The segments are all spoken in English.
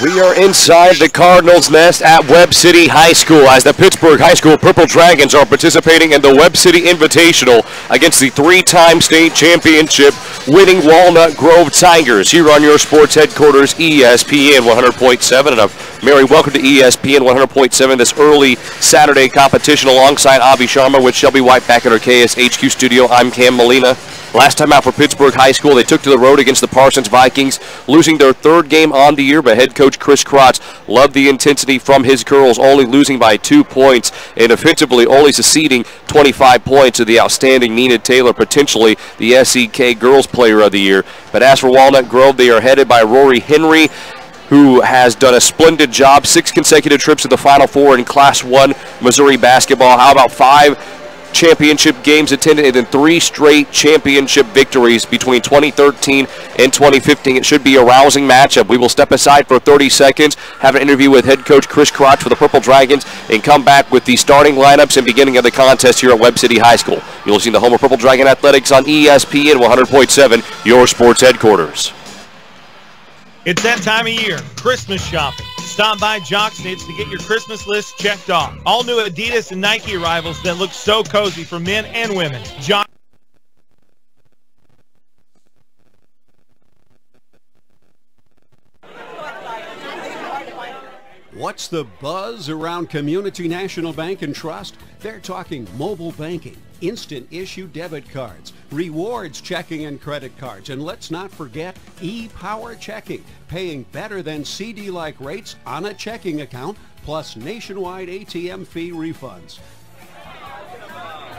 We are inside the Cardinals' nest at Webb City High School as the Pittsburgh High School Purple Dragons are participating in the Webb City Invitational against the three-time state championship winning Walnut Grove Tigers. Here on your sports headquarters, ESPN 100.7. And a merry welcome to ESPN 100.7 this early Saturday competition alongside Avi Shama with Shelby White back at our KSHQ studio. I'm Cam Malina. Last time out for Pittsburgh High School, they took to the road against the Parsons Vikings, losing their third game on the year, but head coach Chris Krotz loved the intensity from his girls, only losing by 2 points and offensively only succeeding 25 points to the outstanding Nina Taylor, potentially the SEK Girls Player of the Year. But as for Walnut Grove, they are headed by Rory Henry, who has done a splendid job, 6 consecutive trips to the Final Four in Class 1 Missouri basketball. How about 5 championship games attended and then 3 straight championship victories between 2013 and 2015. It should be a rousing matchup. We will step aside for 30 seconds, have an interview with head coach Chris Krotz for the Purple Dragons, and come back with the starting lineups and beginning of the contest here at Webb City High School. You'll see the home of Purple Dragon Athletics on ESPN 100.7, your sports headquarters. It's that time of year, Christmas shopping. Stop by Jock Knits to get your Christmas list checked off. All new Adidas and Nike arrivals that look so cozy for men and women. Jock. What's the buzz around Community National Bank and Trust? They're talking mobile banking, instant issue debit cards, rewards checking and credit cards, and let's not forget e-power checking, paying better than CD-like rates on a checking account, plus nationwide ATM fee refunds.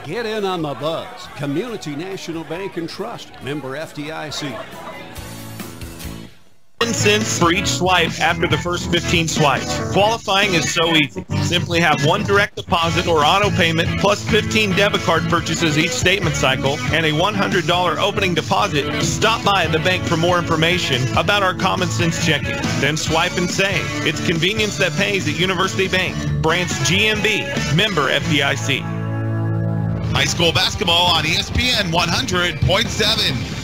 Get in on the buzz. Community National Bank and Trust, member FDIC. 10 cents for each swipe after the first 15 swipes. Qualifying is so easy. Simply have 1 direct deposit or auto payment plus 15 debit card purchases each statement cycle and a $100 opening deposit. Stop by the bank for more information about our common sense checking. Then swipe and save. It's convenience that pays at University Bank. Branch GMB. Member FDIC. High school basketball on ESPN 100.7.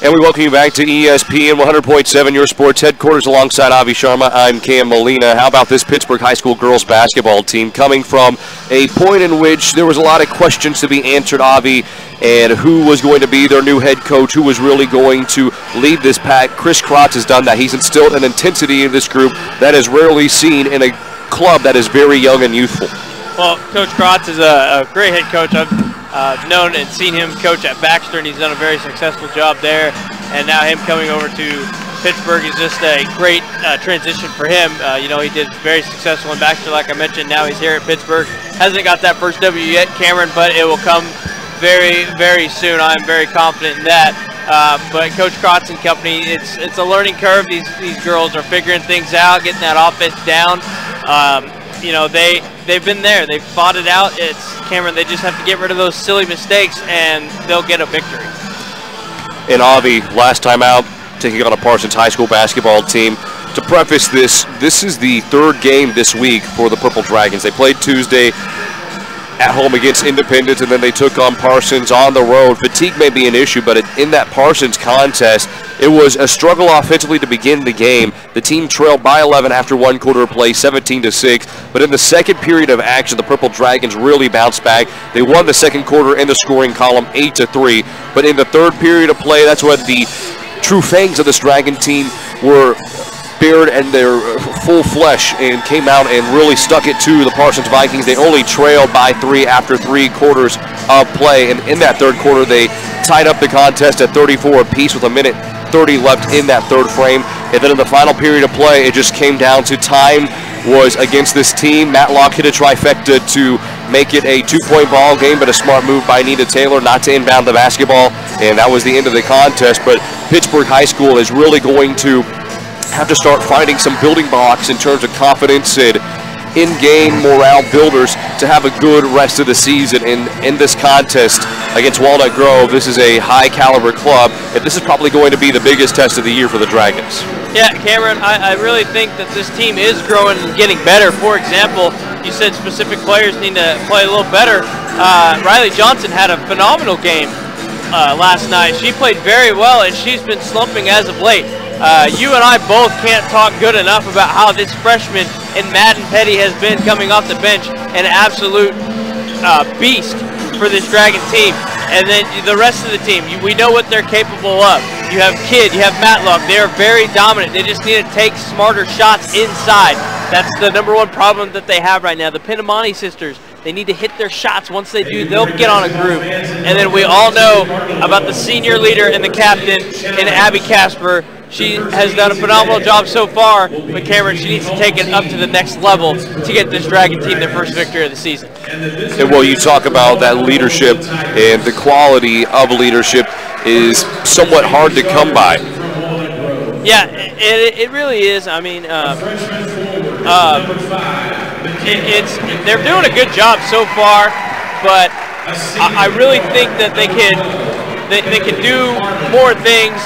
And we welcome you back to ESPN 100.7, your sports headquarters alongside Avi Sharma. I'm Cam Malina. How about this Pittsburgh High School girls basketball team coming from a point in which there was a lot of questions to be answered, Avi, and who was going to be their new head coach, who was really going to lead this pack. Chris Krotz has done that. He's instilled an intensity in this group that is rarely seen in a club that is very young and youthful. Well, Coach Krotz is a great head coach. I've known and seen him coach at Baxter, and he's done a very successful job there. And now him coming over to Pittsburgh is just a great transition for him. You know, he did very successful in Baxter, like I mentioned. Now he's here at Pittsburgh. Hasn't got that first W yet, Cameron, but it will come very, very soon. I'm very confident in that. But Coach Krotz and company, it's a learning curve. These girls are figuring things out, getting that offense down. You know, they've been there. They've fought it out. It's Cameron. They just have to get rid of those silly mistakes, and they'll get a victory. And Avi, last time out, taking on a Parsons High School basketball team. To preface this is the 3rd game this week for the Purple Dragons. They played Tuesday at home against Independence, and then they took on Parsons on the road. Fatigue may be an issue, but in that Parsons contest, it was a struggle offensively to begin the game. The team trailed by 11 after 1 quarter of play, 17-6. But in the second period of action, the Purple Dragons really bounced back. They won the second quarter in the scoring column, 8-3. But in the 3rd period of play, that's when the true fangs of this Dragon team were bared in their full flesh and came out and really stuck it to the Parsons Vikings. They only trailed by 3 after 3 quarters of play. And in that 3rd quarter, they tied up the contest at 34 apiece with 1:30 left in that 3rd frame. And then in the final period of play, it just came down to time was against this team. Matlock hit a trifecta to make it a 2-point ball game, but a smart move by Nina Taylor not to inbound the basketball. And that was the end of the contest. But Pittsburgh High School is really going to have to start finding some building blocks in terms of confidence and in-game morale builders to have a good rest of the season. In this contest against Walnut Grove, this is a high-caliber club, and this is probably going to be the biggest test of the year for the Dragons. Yeah, Cameron, I really think that this team is growing and getting better. For example, you said specific players need to play a little better. Riley Johnson had a phenomenal game last night. She played very well, and she's been slumping as of late. You and I both can't talk good enough about how this freshman in Madden Petty has been coming off the bench, an absolute beast for this Dragon team. And then the rest of the team, we know what they're capable of. You have Kidd, you have Matlock. They are very dominant. They just need to take smarter shots inside. That's the #1 problem that they have right now. The Pinamani sisters, they need to hit their shots. Once they do, they'll get on a groove. And then we all know about the senior leader and the captain in Abby Casper. She has done a phenomenal job so far, but Cameron, she needs to take it up to the next level to get this Dragon team their first victory of the season. And well, you talk about that leadership, and the quality of leadership is somewhat hard to come by. Yeah, it really is. I mean, they're doing a good job so far, but I really think that they can do more things.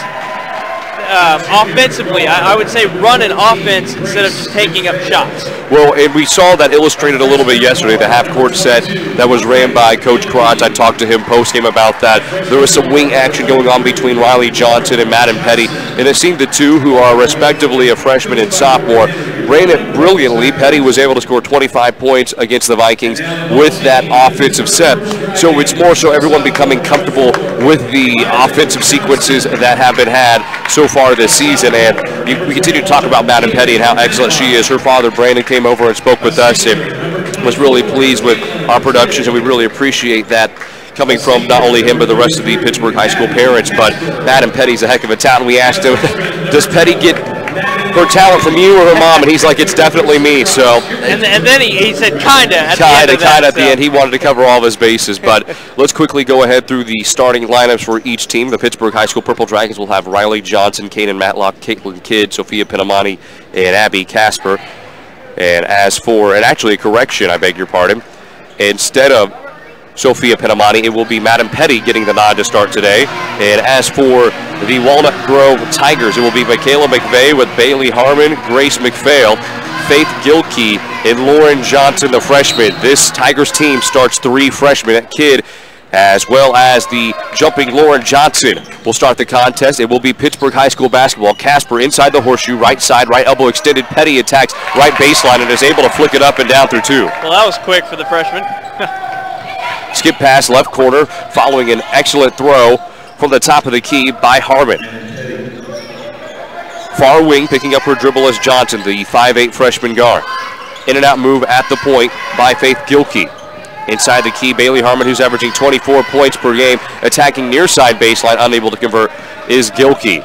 Offensively, I would say run an offense instead of just taking up shots. Well, and we saw that illustrated a little bit yesterday, the half-court set that was ran by Coach Kratz. I talked to him post-game about that. There was some wing action going on between Riley Johnson and Madden Petty, and it seemed the two, who are respectively a freshman and sophomore, ran it brilliantly. Petty was able to score 25 points against the Vikings with that offensive set. So it's more so everyone becoming comfortable with the offensive sequences that have been had so far this season, and we continue to talk about Madden Petty and how excellent she is. Her father, Brandon, came over and spoke with us and was really pleased with our productions, and we really appreciate that coming from not only him but the rest of the Pittsburgh high school parents. But Madden Petty's a heck of a talent. We asked him, does Petty get her talent from you or her mom? And he's like, it's definitely me. So and then he said kinda at the end. He wanted to cover all of his bases. But let's quickly go ahead through the starting lineups for each team. The Pittsburgh High School Purple Dragons will have Riley Johnson, Kanan Matlock, Caitlin Kidd, Sophia Pinamani, and Abby Casper. And as for, and actually a correction, I beg your pardon, instead of Sophia Pinamani, it will be Madden Petty getting the nod to start today. And as for the Walnut Grove Tigers, it will be Michaela McVeigh with Bailey Harmon, Grace McPhail, Faith Gilkey, and Lauren Johnson, the freshman. This Tigers team starts 3 freshmen at Kidd, as well as the jumping Lauren Johnson will start the contest. It will be Pittsburgh High School basketball. Casper inside the horseshoe, right side, right elbow extended. Petty attacks right baseline and is able to flick it up and down through 2. Well, that was quick for the freshman. Skip pass left corner following an excellent throw from the top of the key by Harmon. Far wing picking up her dribble as Johnson, the 5'8 freshman guard. In and out move at the point by Faith Gilkey. Inside the key, Bailey Harmon, who's averaging 24 points per game, attacking near side baseline, unable to convert, is Gilkey.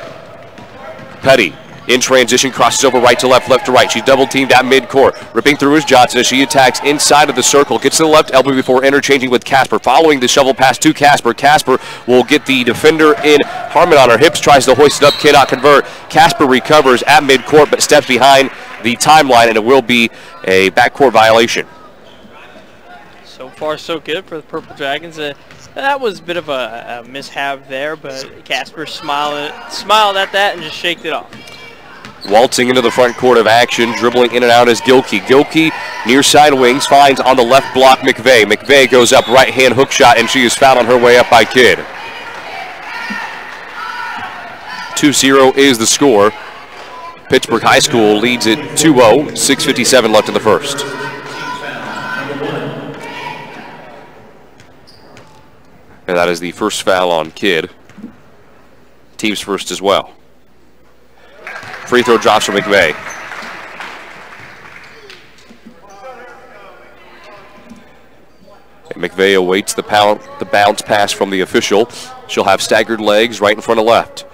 Petty in transition, crosses over right to left, left to right. She's double teamed at midcourt. Ripping through is Johnson as she attacks inside of the circle. Gets to the left elbow before interchanging with Casper. Following the shovel pass to Casper. Casper will get the defender in. Harmon on her hips, tries to hoist it up, cannot convert. Casper recovers at midcourt, but steps behind the timeline, and it will be a backcourt violation. So far, so good for the Purple Dragons. That was a bit of a mishap there, but Casper smiled at that and just shaked it off. Waltzing into the front court of action, dribbling in and out is Gilkey. Gilkey near side wings, finds on the left block McVeigh. McVeigh goes up, right hand hook shot, and she is fouled on her way up by Kidd. 2-0 is the score. Pittsburgh High School leads it 2-0, 6:57 left in the first. And that is the first foul on Kidd. Team's first as well. Free throw drops for McVeigh. And McVeigh awaits the bounce pass from the official. She'll have staggered legs right in front of left.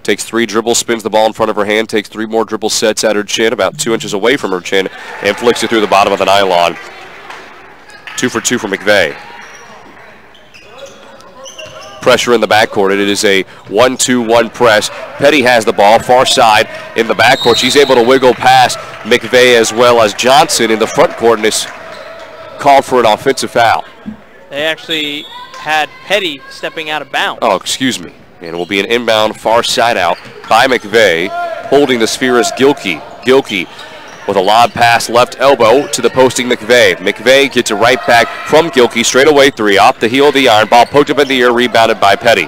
Takes 3 dribbles, spins the ball in front of her hand, takes 3 more dribble sets at her chin, about 2 inches away from her chin, and flicks it through the bottom of the nylon. 2 for 2 for McVeigh. Pressure in the backcourt. It is a 1-2-1 press. Petty has the ball, far side in the backcourt. She's able to wiggle past McVeigh as well as Johnson in the front court, and is called for an offensive foul. They actually had Petty stepping out of bounds. Oh, excuse me. And it will be an inbound far side out by McVeigh. Holding the sphere is Gilkey. Gilkey with a lob pass left elbow to the posting McVeigh. McVeigh gets it right back from Gilkey. Straight away three off the heel of the iron. Ball poked up in the air, rebounded by Petty.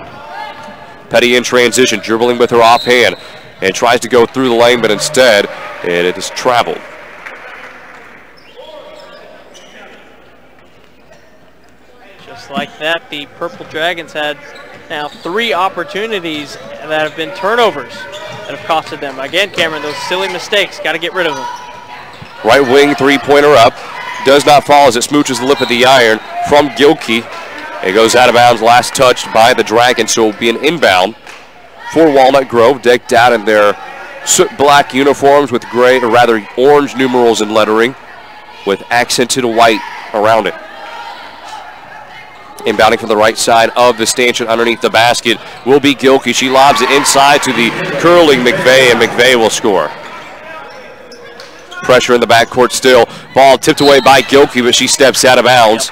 Petty in transition, dribbling with her offhand, and tries to go through the lane, but instead it is traveled. Just like that, the Purple Dragons had now 3 opportunities that have been turnovers that have costed them. Again, Cameron, those silly mistakes, got to get rid of them. Right wing three-pointer up. Does not fall as it smooches the lip of the iron from Gilkey. It goes out of bounds, last touched by the Dragons, so it will be an inbound for Walnut Grove, decked out in their soot black uniforms with gray, or rather orange numerals and lettering with accented white around it. Inbounding from the right side of the stanchion underneath the basket will be Gilkey. She lobs it inside to the curling McVeigh, and McVeigh will score. Pressure in the backcourt still. Ball tipped away by Gilkey, but she steps out of bounds.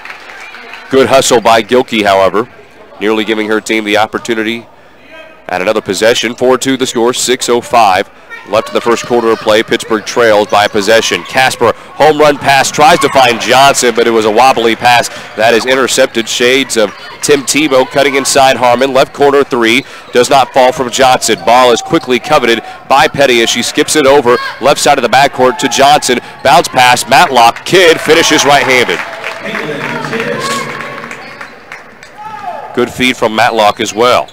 Good hustle by Gilkey, however, nearly giving her team the opportunity at another possession. 4-2 the score, 6:05 left in the first quarter of play. Pittsburgh trails by a possession. Casper, home run pass, tries to find Johnson, but it was a wobbly pass that is intercepted. Shades of Tim Tebow cutting inside Harmon. Left corner three, does not fall from Johnson. Ball is quickly coveted by Petty as she skips it over left side of the backcourt to Johnson. Bounce pass, Matlock. Kidd finishes right-handed. Good feed from Matlock as well.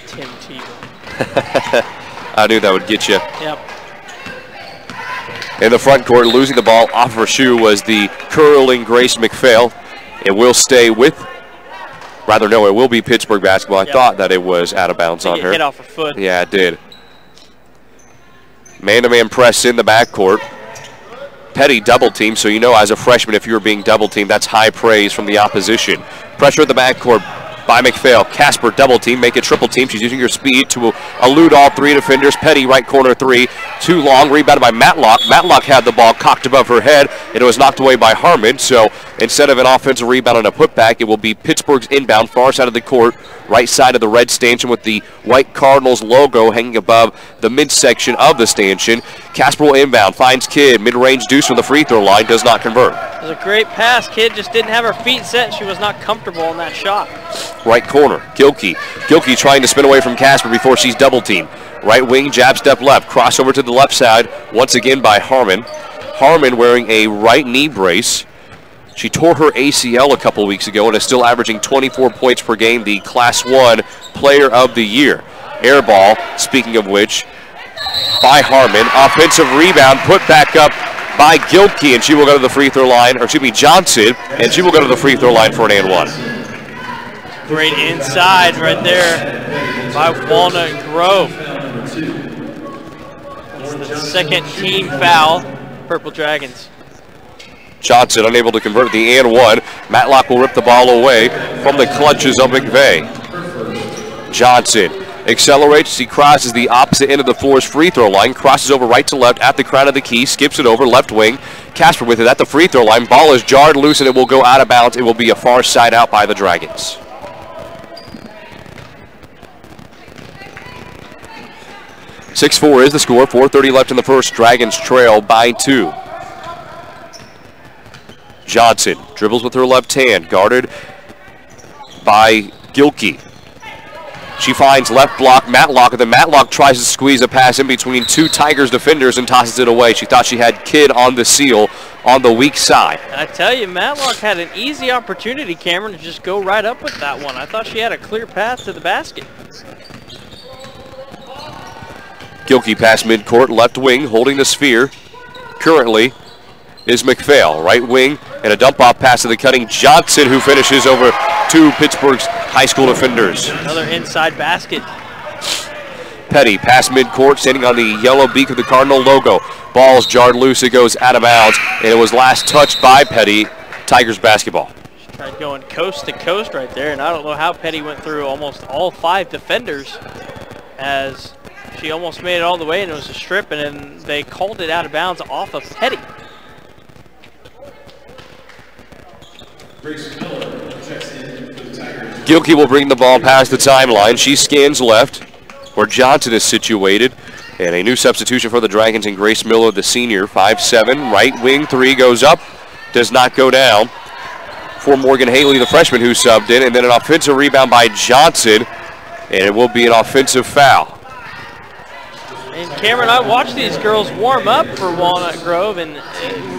Tim Tebow. I knew that would get you. Yep. In the front court, losing the ball off her shoe was the curling Grace McPhail. It will stay with, rather no, it will be Pittsburgh basketball. I thought that it was out of bounds on her. Hit off her foot. Yeah, it did. Man-to-man press in the backcourt. Petty double team, so you know as a freshman if you were being double teamed, that's high praise from the opposition. Pressure in the backcourt by McPhail. Casper double team, make it triple team. She's using her speed to elude all 3 defenders. Petty right corner three, too long, rebounded by Matlock. Matlock had the ball cocked above her head, and it was knocked away by Harmon. So instead of an offensive rebound and a putback, it will be Pittsburgh's inbound, far side of the court, right side of the red stanchion with the white Cardinals logo hanging above the midsection of the stanchion. Casper will inbound, finds Kidd, mid-range Deuce from the free throw line, does not convert. It was a great pass. Kidd just didn't have her feet set. She was not comfortable in that shot. Right corner, Gilkey. Gilkey trying to spin away from Casper before she's double teamed. Right wing, jab step left, crossover to the left side, once again by Harmon. Harmon wearing a right knee brace. She tore her ACL a couple weeks ago and is still averaging 24 points per game, the Class 1 Player of the Year. Air ball, speaking of which, by Harmon. Offensive rebound, put back up by Gilkey, and she will go to the free throw line, or excuse me, Johnson, and she will go to the free throw line for an and one. Great inside right there by Walnut Grove. That's the second team foul, Purple Dragons. Johnson unable to convert the and one. Matlock will rip the ball away from the clutches of McVeigh. Johnson accelerates. He crosses the opposite end of the floor's free throw line. Crosses over right to left at the crown of the key. Skips it over left wing. Casper with it at the free throw line. Ball is jarred loose and it will go out of bounds. It will be a far side out by the Dragons. (6-4) is the score. 4:30 left in the first. Dragons trail by 2. Johnson dribbles with her left hand, guarded by Gilkey. She finds left block Matlock, and then Matlock tries to squeeze a pass in between 2 Tigers defenders and tosses it away. She thought she had Kidd on the seal on the weak side. I tell you, Matlock had an easy opportunity, Cameron, to just go right up with that one. I thought she had a clear path to the basket. Gilkey pass midcourt, left wing, holding the sphere. Currently is McPhail, right wing, and a dump-off pass to the cutting Johnson, who finishes over 2 Pittsburgh's high school defenders. Another inside basket. Petty, pass midcourt, standing on the yellow beak of the Cardinal logo. Ball's jarred loose, it goes out of bounds, and it was last touched by Petty. Tigers basketball. She tried going coast to coast right there, and I don't know how Petty went through almost all 5 defenders as She almost made it all the way, and it was a strip, and then they called it out of bounds off of Petty. Gilkey will bring the ball past the timeline. She scans left, where Johnson is situated. And a new substitution for the Dragons in Grace Miller, the senior, 5'7", right wing three goes up, does not go down. For Morgan Haley, the freshman who subbed in, and then an offensive rebound by Johnson, and it will be an offensive foul. And Cameron, I watched these girls warm up for Walnut Grove, and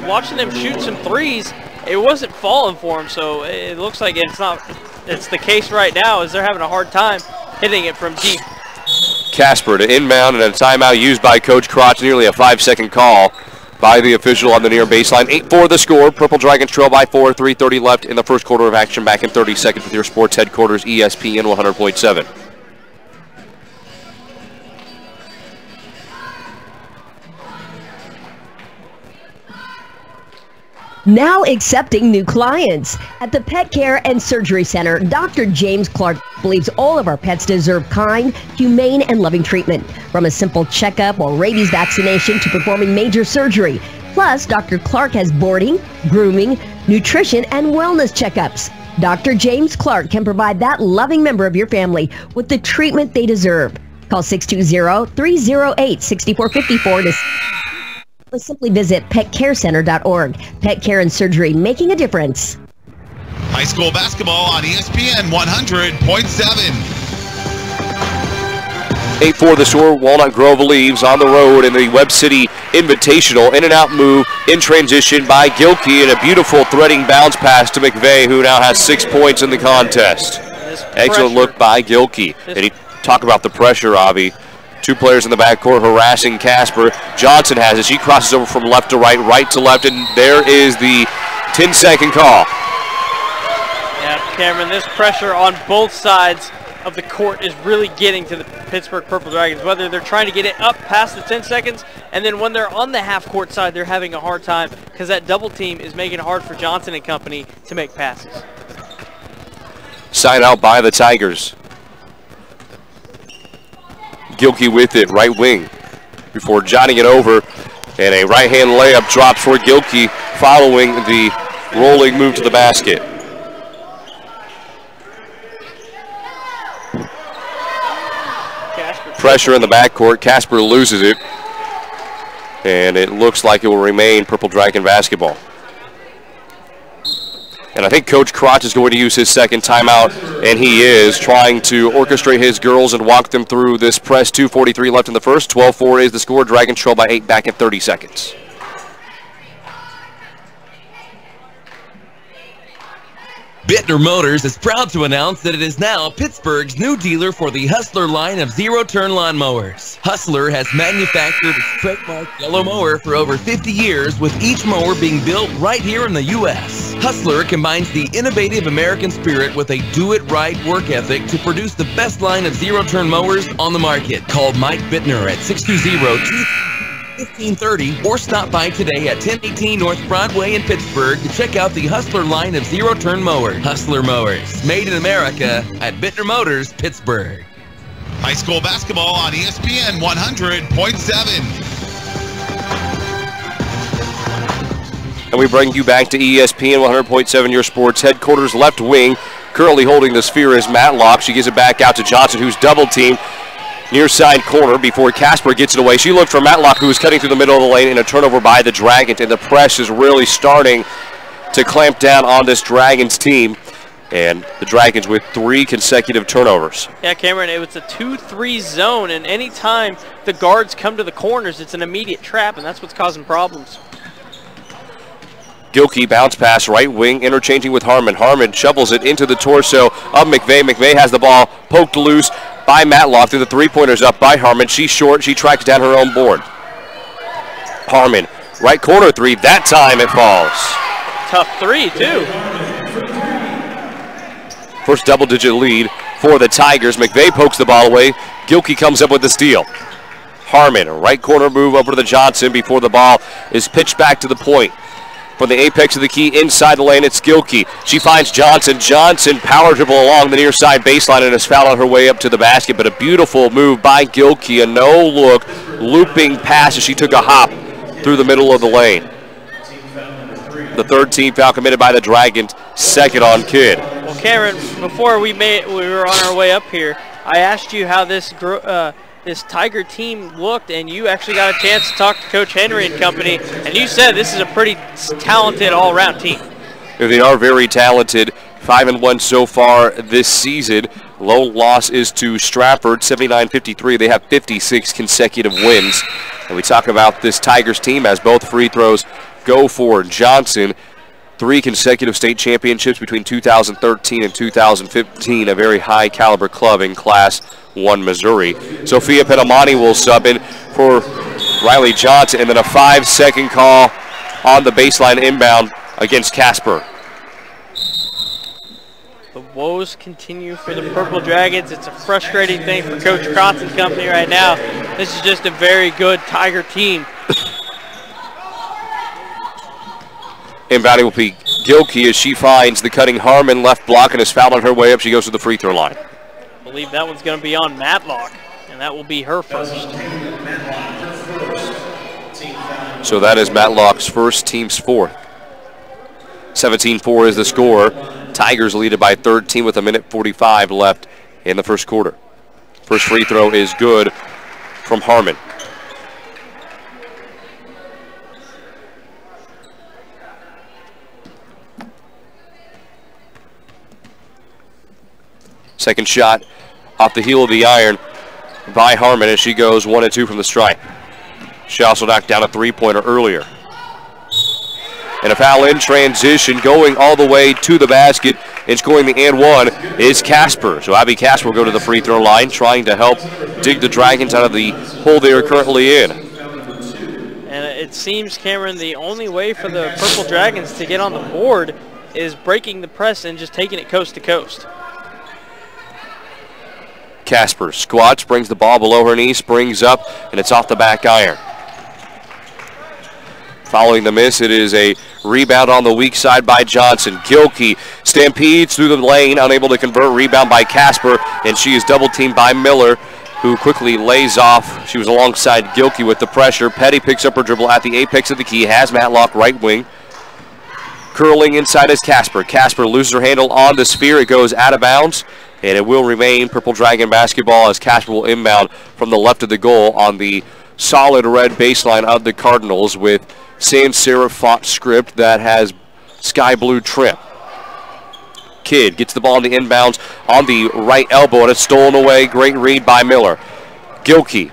watching them shoot some threes, it wasn't falling for them, so it looks like it's the case right now, as they're having a hard time hitting it from deep. Casper to inbound, and a timeout used by Coach Crotch, nearly a 5-second call by the official on the near baseline. 8-4 the score. Purple Dragons trail by 4, 3:30 left in the first quarter of action. Back in 30 seconds with your sports headquarters, ESPN 100.7. Now accepting new clients. At the Pet Care and Surgery Center, Dr. James Clark believes all of our pets deserve kind, humane, and loving treatment. From a simple checkup or rabies vaccination to performing major surgery. Plus, Dr. Clark has boarding, grooming, nutrition, and wellness checkups. Dr. James Clark can provide that loving member of your family with the treatment they deserve. Call 620-308-6454 to or simply visit petcarecenter.org. Pet Care and Surgery, making a difference. High school basketball on ESPN 100.7. 8-4 the score. Walnut Grove leaves on the road in the Webb City Invitational. In and out move in transition by Gilkey, and a beautiful threading bounce pass to McVeigh, who now has 6 points in the contest. Excellent look by Gilkey. And he talk about the pressure, Javi. Two players in the backcourt harassing Casper. Johnson has it. She crosses over from left to right, right to left, and there is the 10-second call. Yeah, Cameron, this pressure on both sides of the court is really getting to the Pittsburgh Purple Dragons, whether they're trying to get it up past the 10 seconds, and then when they're on the half-court side, they're having a hard time because that double team is making it hard for Johnson and company to make passes. Side out by the Tigers. Gilkey with it, right wing, before jotting it over, and a right-hand layup drops for Gilkey following the rolling move to the basket. Pressure in the backcourt. Casper loses it, and it looks like it will remain Purple Dragon basketball. And I think Coach Crotch is going to use his second timeout, and he is trying to orchestrate his girls and walk them through this press. 2:43 left in the first. 12-4 is the score. Dragons trail by 8 back in 30 seconds. Bittner Motors is proud to announce that it is now Pittsburgh's new dealer for the Hustler line of zero-turn lawnmowers. Hustler has manufactured its trademark yellow mower for over 50 years, with each mower being built right here in the U.S. Hustler combines the innovative American spirit with a do-it-right work ethic to produce the best line of zero-turn mowers on the market. Call Mike Bittner at 620-1530 or stop by today at 1018 North Broadway in Pittsburgh to check out the Hustler line of zero-turn mowers. Hustler Mowers, made in America at Bittner Motors, Pittsburgh. High school basketball on ESPN 100.7. And we bring you back to ESPN 100.7, your sports headquarters. Left wing, currently holding the sphere is Matlock. She gives it back out to Johnson, who's double-teamed. Near side corner before Casper gets it away. She looked for Matlock, who was cutting through the middle of the lane, and a turnover by the Dragons. And the press is really starting to clamp down on this Dragons team. And the Dragons with 3 consecutive turnovers. Yeah, Cameron, it was a 2-3 zone, and anytime the guards come to the corners, it's an immediate trap, and that's what's causing problems. Gilkey bounce pass, right wing, interchanging with Harmon. Harmon shovels it into the torso of McVeigh. McVeigh has the ball poked loose by Matlock. Through the three-pointers up by Harmon. She's short. She tracks down her own board. Harmon, right corner three. That time it falls. Tough three, too. First double-digit lead for the Tigers. McVeigh pokes the ball away. Gilkey comes up with the steal. Harmon, right corner move over to the Johnson before the ball is pitched back to the point. From the apex of the key inside the lane, it's Gilkey. She finds Johnson. Johnson power dribble along the near side baseline and has fouled on her way up to the basket. But a beautiful move by Gilkey. A no-look looping pass as she took a hop through the middle of the lane. The third team foul committed by the Dragons, second on Kidd. Well, Cameron, before we were on our way up here, I asked you how this Tiger team looked, and you actually got a chance to talk to Coach Henry and company, and you said this is a pretty talented all-around team. They are very talented. 5-1 so far this season. Lone loss is to Stratford, 79-53. They have 56 consecutive wins. And we talk about this Tigers team as both free throws go for Johnson. 3 consecutive state championships between 2013 and 2015. A very high caliber club in Class 1 Missouri. Sophia Penamani will sub in for Riley Johnson, and then a 5-second call on the baseline inbound against Casper. The woes continue for the Purple Dragons. It's a frustrating thing for Coach Krotz and company right now. This is just a very good Tiger team. Inbounding will be Gilkey as she finds the cutting Harmon left block and is fouled on her way up. She goes to the free throw line. I believe that one's going to be on Matlock, and that will be her first. So that is Matlock's first, team's fourth. 17-4 is the score. Tigers lead it by 13 with 1:45 left in the first quarter. First free throw is good from Harmon. Second shot off the heel of the iron by Harmon as she goes 1 and 2 from the stripe. She also knocked down a three-pointer earlier. And a foul in transition going all the way to the basket and scoring the and one is Casper. So Abby Casper will go to the free throw line trying to help dig the Dragons out of the hole they are currently in. And it seems, Cameron, the only way for the Purple Dragons to get on the board is breaking the press and just taking it coast to coast. Casper squats, brings the ball below her knee, springs up, and it's off the back iron. Following the miss, it is a rebound on the weak side by Johnson. Gilkey stampedes through the lane, unable to convert. Rebound by Casper, and she is double-teamed by Miller, who quickly lays off. She was alongside Gilkey with the pressure. Petty picks up her dribble at the apex of the key, has Matlock right wing. Curling inside is Casper. Casper loses her handle on the sphere. It goes out of bounds, and it will remain Purple Dragon basketball as Casper will inbound from the left of the goal on the solid red baseline of the Cardinals with sans serif font script that has sky blue trim. Kidd gets the ball in the inbounds on the right elbow, and it's stolen away. Great read by Miller. Gilkey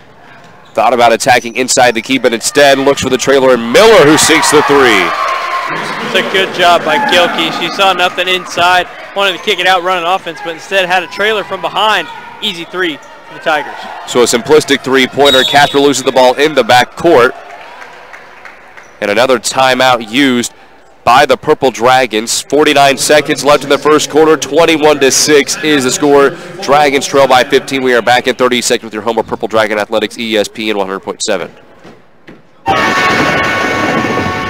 thought about attacking inside the key, but instead looks for the trailer, and Miller who sinks the three. It's a good job by Gilkey. She saw nothing inside, wanted to kick it out, run an offense, but instead had a trailer from behind. Easy three for the Tigers. So a simplistic three-pointer. Casper loses the ball in the back court. And another timeout used by the Purple Dragons. 49 seconds left in the first quarter. 21-6 is the score. Dragons trail by 15. We are back in 30 seconds with your home of Purple Dragon Athletics, ESPN 100.7.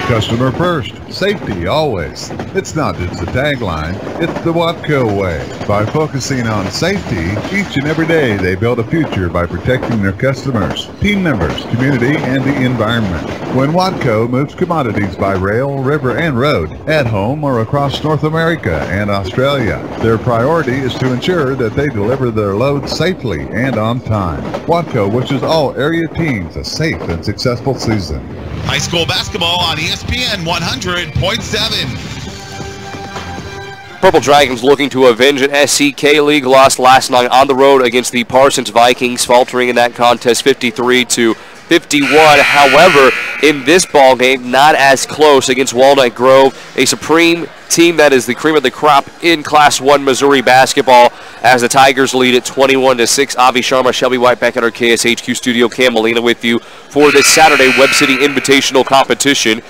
Customer first, safety always. It's not just a tagline, it's the Watco way. By focusing on safety, each and every day they build a future by protecting their customers, team members, community, and the environment. When Watco moves commodities by rail, river, and road, at home or across North America and Australia, their priority is to ensure that they deliver their loads safely and on time. Watco wishes all area teams a safe and successful season. High school basketball on ESPN 100.7. Purple Dragons looking to avenge an SCK League loss last night on the road against the Parsons Vikings, faltering in that contest 53-51. However, in this ball game, not as close against Walnut Grove, a supreme team that is the cream of the crop in Class 1 Missouri basketball, as the Tigers lead at 21-6. Avi Shama, Shelby White back at our KSHQ studio. Cam Malina with you for this Saturday Webb City Invitational competition.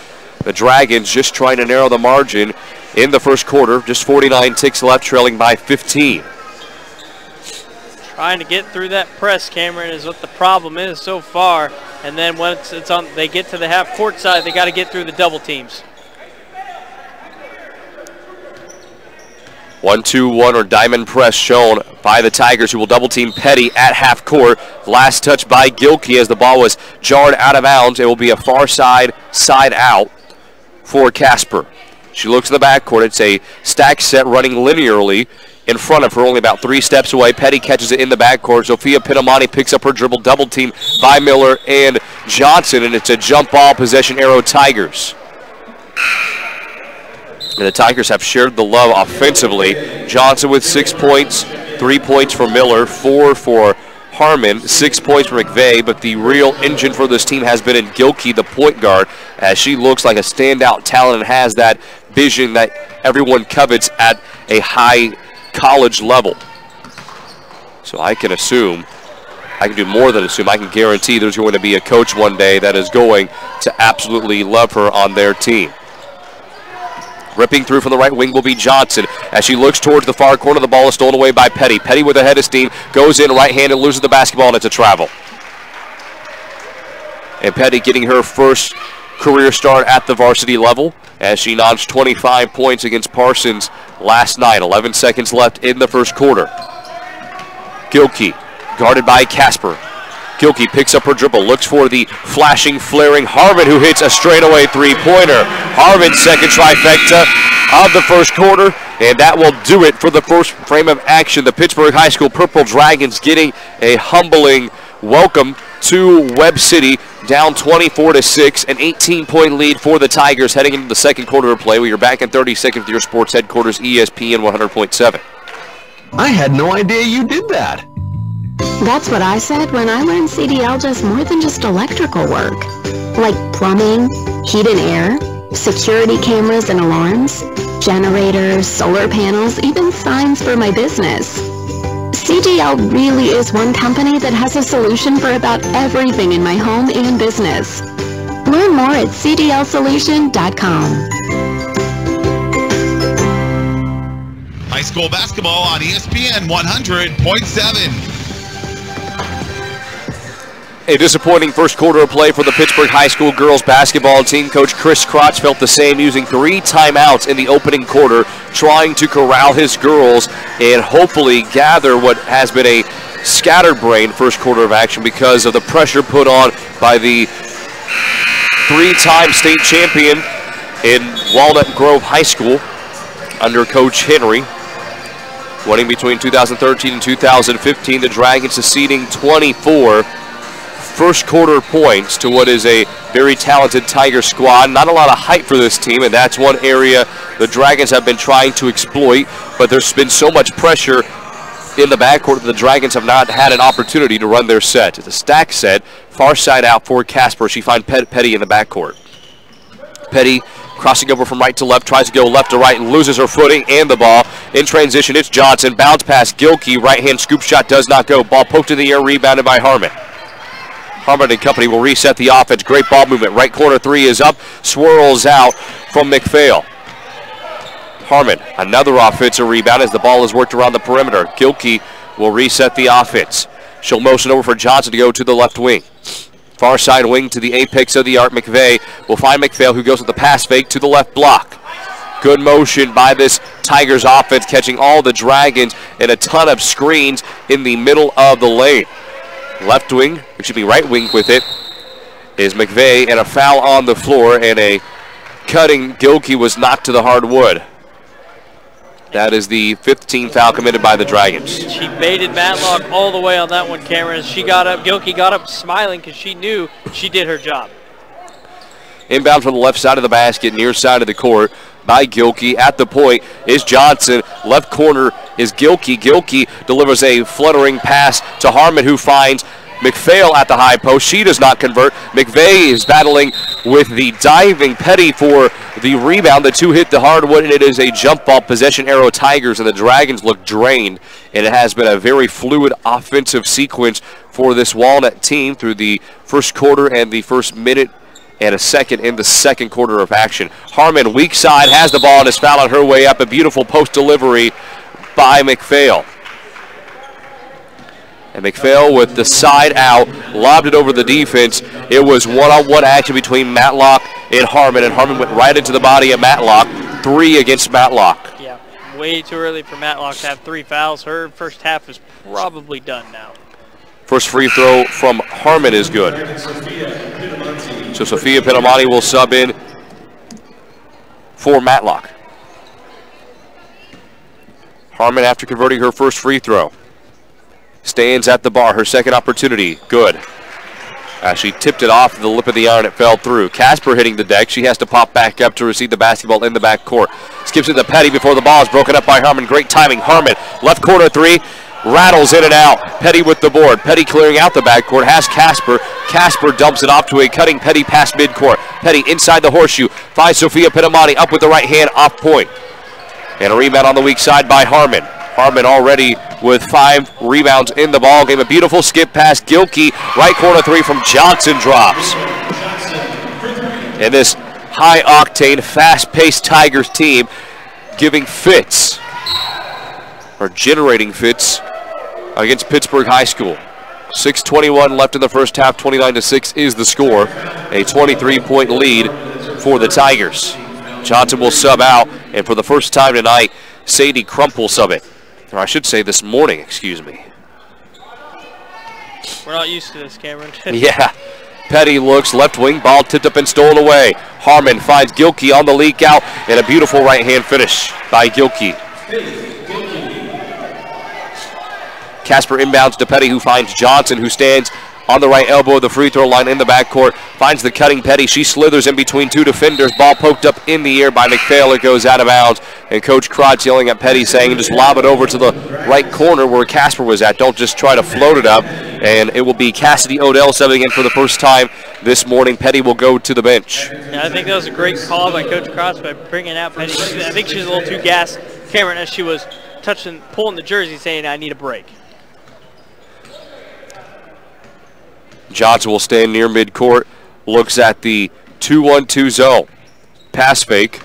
The Dragons just trying to narrow the margin in the first quarter. Just 49 ticks left, trailing by 15. Trying to get through that press, Cameron, is what the problem is so far. And then once it's on, they get to the half-court side, they got to get through the double teams. 1-2-1 or diamond press shown by the Tigers, who will double team Petty at half court. Last touch by Gilkey as the ball was jarred out of bounds. It will be a far side out for Casper. She looks in the backcourt. It's a stack set running linearly in front of her, only about 3 steps away. Petty catches it in the backcourt. Sophia Pinamani picks up her dribble, double team by Miller and Johnson, and it's a jump ball, possession arrow Tigers. And the Tigers have shared the love offensively. Johnson with 6 points, 3 points for Miller, 4 for Harmon, 6 points for McVeigh, but the real engine for this team has been in Gilkey, the point guard, as she looks like a standout talent and has that vision that everyone covets at a high college level. So I can do more than assume, I can guarantee there's going to be a coach one day that is going to absolutely love her on their team. Ripping through from the right wing will be Johnson. As she looks towards the far corner, the ball is stolen away by Petty. Petty with a head of steam, goes in right-handed, loses the basketball, and it's a travel. And Petty getting her first career start at the varsity level as she notched 25 points against Parsons last night. 11 seconds left in the first quarter. Gilkey guarded by Casper. Gilkey picks up her dribble, looks for the flashing, flaring Harmon, who hits a straightaway three-pointer. Harmon's second trifecta of the first quarter, and that will do it for the first frame of action. The Pittsburgh High School Purple Dragons getting a humbling welcome to Webb City, down 24-6, an 18-point lead for the Tigers heading into the second quarter of play. We are back in 30 seconds with your sports headquarters, ESPN 100.7. I had no idea you did that. That's what I said when I learned CDL does more than just electrical work. Like plumbing, heat and air, security cameras and alarms, generators, solar panels, even signs for my business. CDL really is one company that has a solution for about everything in my home and business. Learn more at cdlsolution.com. High school basketball on ESPN 100.7. A disappointing first quarter of play for the Pittsburgh High School girls basketball team. Coach Chris Crotch felt the same, using 3 timeouts in the opening quarter, trying to corral his girls and hopefully gather what has been a scatterbrained first quarter of action because of the pressure put on by the 3-time state champion in Walnut Grove High School under Coach Henry. Winning between 2013 and 2015, the Dragons succeeding 24 first quarter points to what is a very talented Tiger squad. Not a lot of height for this team, and that's one area the Dragons have been trying to exploit, but there's been so much pressure in the backcourt that the Dragons have not had an opportunity to run their set. It's a stack set, far side out for Casper. She finds Petty in the backcourt. Petty crossing over from right to left, tries to go left to right and loses her footing and the ball. In transition, it's Johnson. Bounce pass, Gilkey. Right-hand scoop shot does not go. Ball poked in the air, rebounded by Harmon. Harmon and company will reset the offense. Great ball movement. Right corner 3 is up. Swirls out from McPhail. Harmon, another offensive rebound as the ball is worked around the perimeter. Gilkey will reset the offense. She'll motion over for Johnson to go to the left wing. Far side wing to the apex of the arc. McVeigh will find McPhail, who goes with the pass fake to the left block. Good motion by this Tigers offense, catching all the Dragons and a ton of screens in the middle of the lane. Left wing, right wing with it, is McVeigh, and a foul on the floor, and a cutting Gilkey was knocked to the hardwood. That is the 15th foul committed by the Dragons. She baited Matlock all the way on that one, Cameron. She got up, Gilkey got up smiling because she knew she did her job. Inbound from the left side of the basket, near side of the court by Gilkey. At the point is Johnson. Left corner is Gilkey. Gilkey delivers a fluttering pass to Harmon, who finds McPhail at the high post. She does not convert. McVeigh is battling with the diving Petty for the rebound. The two hit the hardwood, and it is a jump ball, possession arrow Tigers, and the Dragons look drained. And it has been a very fluid offensive sequence for this Walnut team through the first quarter and the first minute and a second in the second quarter of action. Harmon, weak side, has the ball and is fouled on her way up. A beautiful post delivery by McPhail. And McPhail with the side out, lobbed it over the defense. It was one-on-one action between Matlock and Harmon Went right into the body of Matlock. 3 against Matlock. Yeah, way too early for Matlock to have 3 fouls. Her first half is probably done now. First free throw from Harmon is good. So Sophia Pinamani will sub in for Matlock. Harmon, after converting her first free throw, stands at the bar. Her second opportunity, good. As she tipped it off the lip of the iron, it fell through. Casper hitting the deck. She has to pop back up to receive the basketball in the back court. Skips it to Petty before the ball is broken up by Harmon. Great timing. Harmon, left corner three, rattles in and out. Petty with the board. Petty clearing out the backcourt. Has Casper. Casper dumps it off to a cutting Petty past midcourt. Petty inside the horseshoe. Finds Sophia Pinamani up with the right hand off point. And a rebound on the weak side by Harmon. Harmon already with 5 rebounds in the ball game. A beautiful skip pass. Gilkey, right corner three from Johnson drops. And this high-octane, fast-paced Tigers team giving fits, or generating fits, against Pittsburgh High School. 6:21 left in the first half. 29-6 is the score. A 23-point lead for the Tigers. Johnson will sub out, and for the first time tonight, Sadie Crump will sub it. Or I should say this morning, excuse me. We're not used to this, Cameron. Yeah. Petty looks left wing, ball tipped up and stolen away. Harmon finds Gilkey on the leak out, and a beautiful right-hand finish by Gilkey. Casper inbounds to Petty, who finds Johnson, who stands on the right elbow of the free throw line in the backcourt. Finds the cutting Petty. She slithers in between 2 defenders. Ball poked up in the air by McPhail. It goes out of bounds. And Coach Crotch yelling at Petty, saying just lob it over to the right corner where Casper was at. Don't just try to float it up. And it will be Cassidy Odell subbing in for the first time this morning. Petty will go to the bench. Yeah, I think that was a great call by Coach Crotch by bringing out Petty. I think she was a little too gassed, Cameron, as she was pulling the jersey, saying, I need a break. Johnson will stand near midcourt, looks at the 2-1-2 zone. Pass fake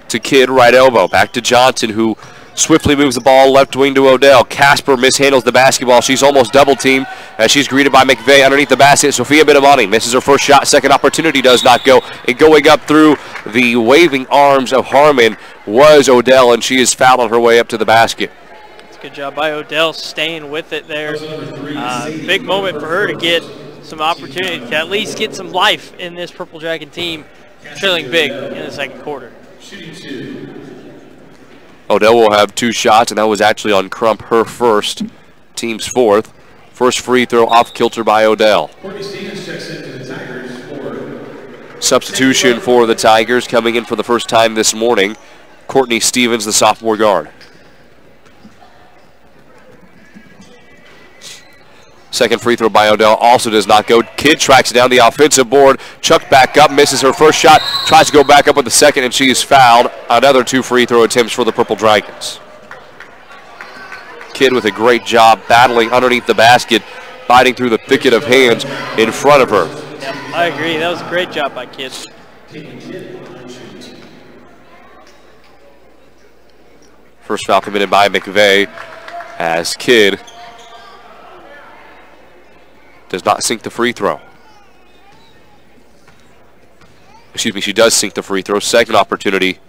to Kidd, right elbow. Back to Johnson, who swiftly moves the ball left wing to Odell. Casper mishandles the basketball. She's almost double-teamed as she's greeted by McVeigh underneath the basket. Sophia Binamani misses her first shot. Second opportunity does not go. And going up through the waving arms of Harmon was Odell, and she is fouled on her way up to the basket. Good job by Odell staying with it there. Big moment for her to get some opportunity to at least get some life in this Purple Dragon team, trailing big in the second quarter. Odell will have 2 shots, and that was actually on Crump, her first, team's fourth. First free throw off kilter by Odell. Substitution for the Tigers coming in for the first time this morning. Courtney Stevens, the sophomore guard. Second free throw by Odell also does not go. Kidd tracks down the offensive board. Chucked back up, misses her first shot. Tries to go back up with the second, and she is fouled. Another 2 free throw attempts for the Purple Dragons. Kidd with a great job battling underneath the basket, biting through the thicket of hands in front of her. Yep, I agree. That was a great job by Kidd. First foul committed by McVeigh as Kidd does not sink the free throw. Excuse me, she does sink the free throw. Second opportunity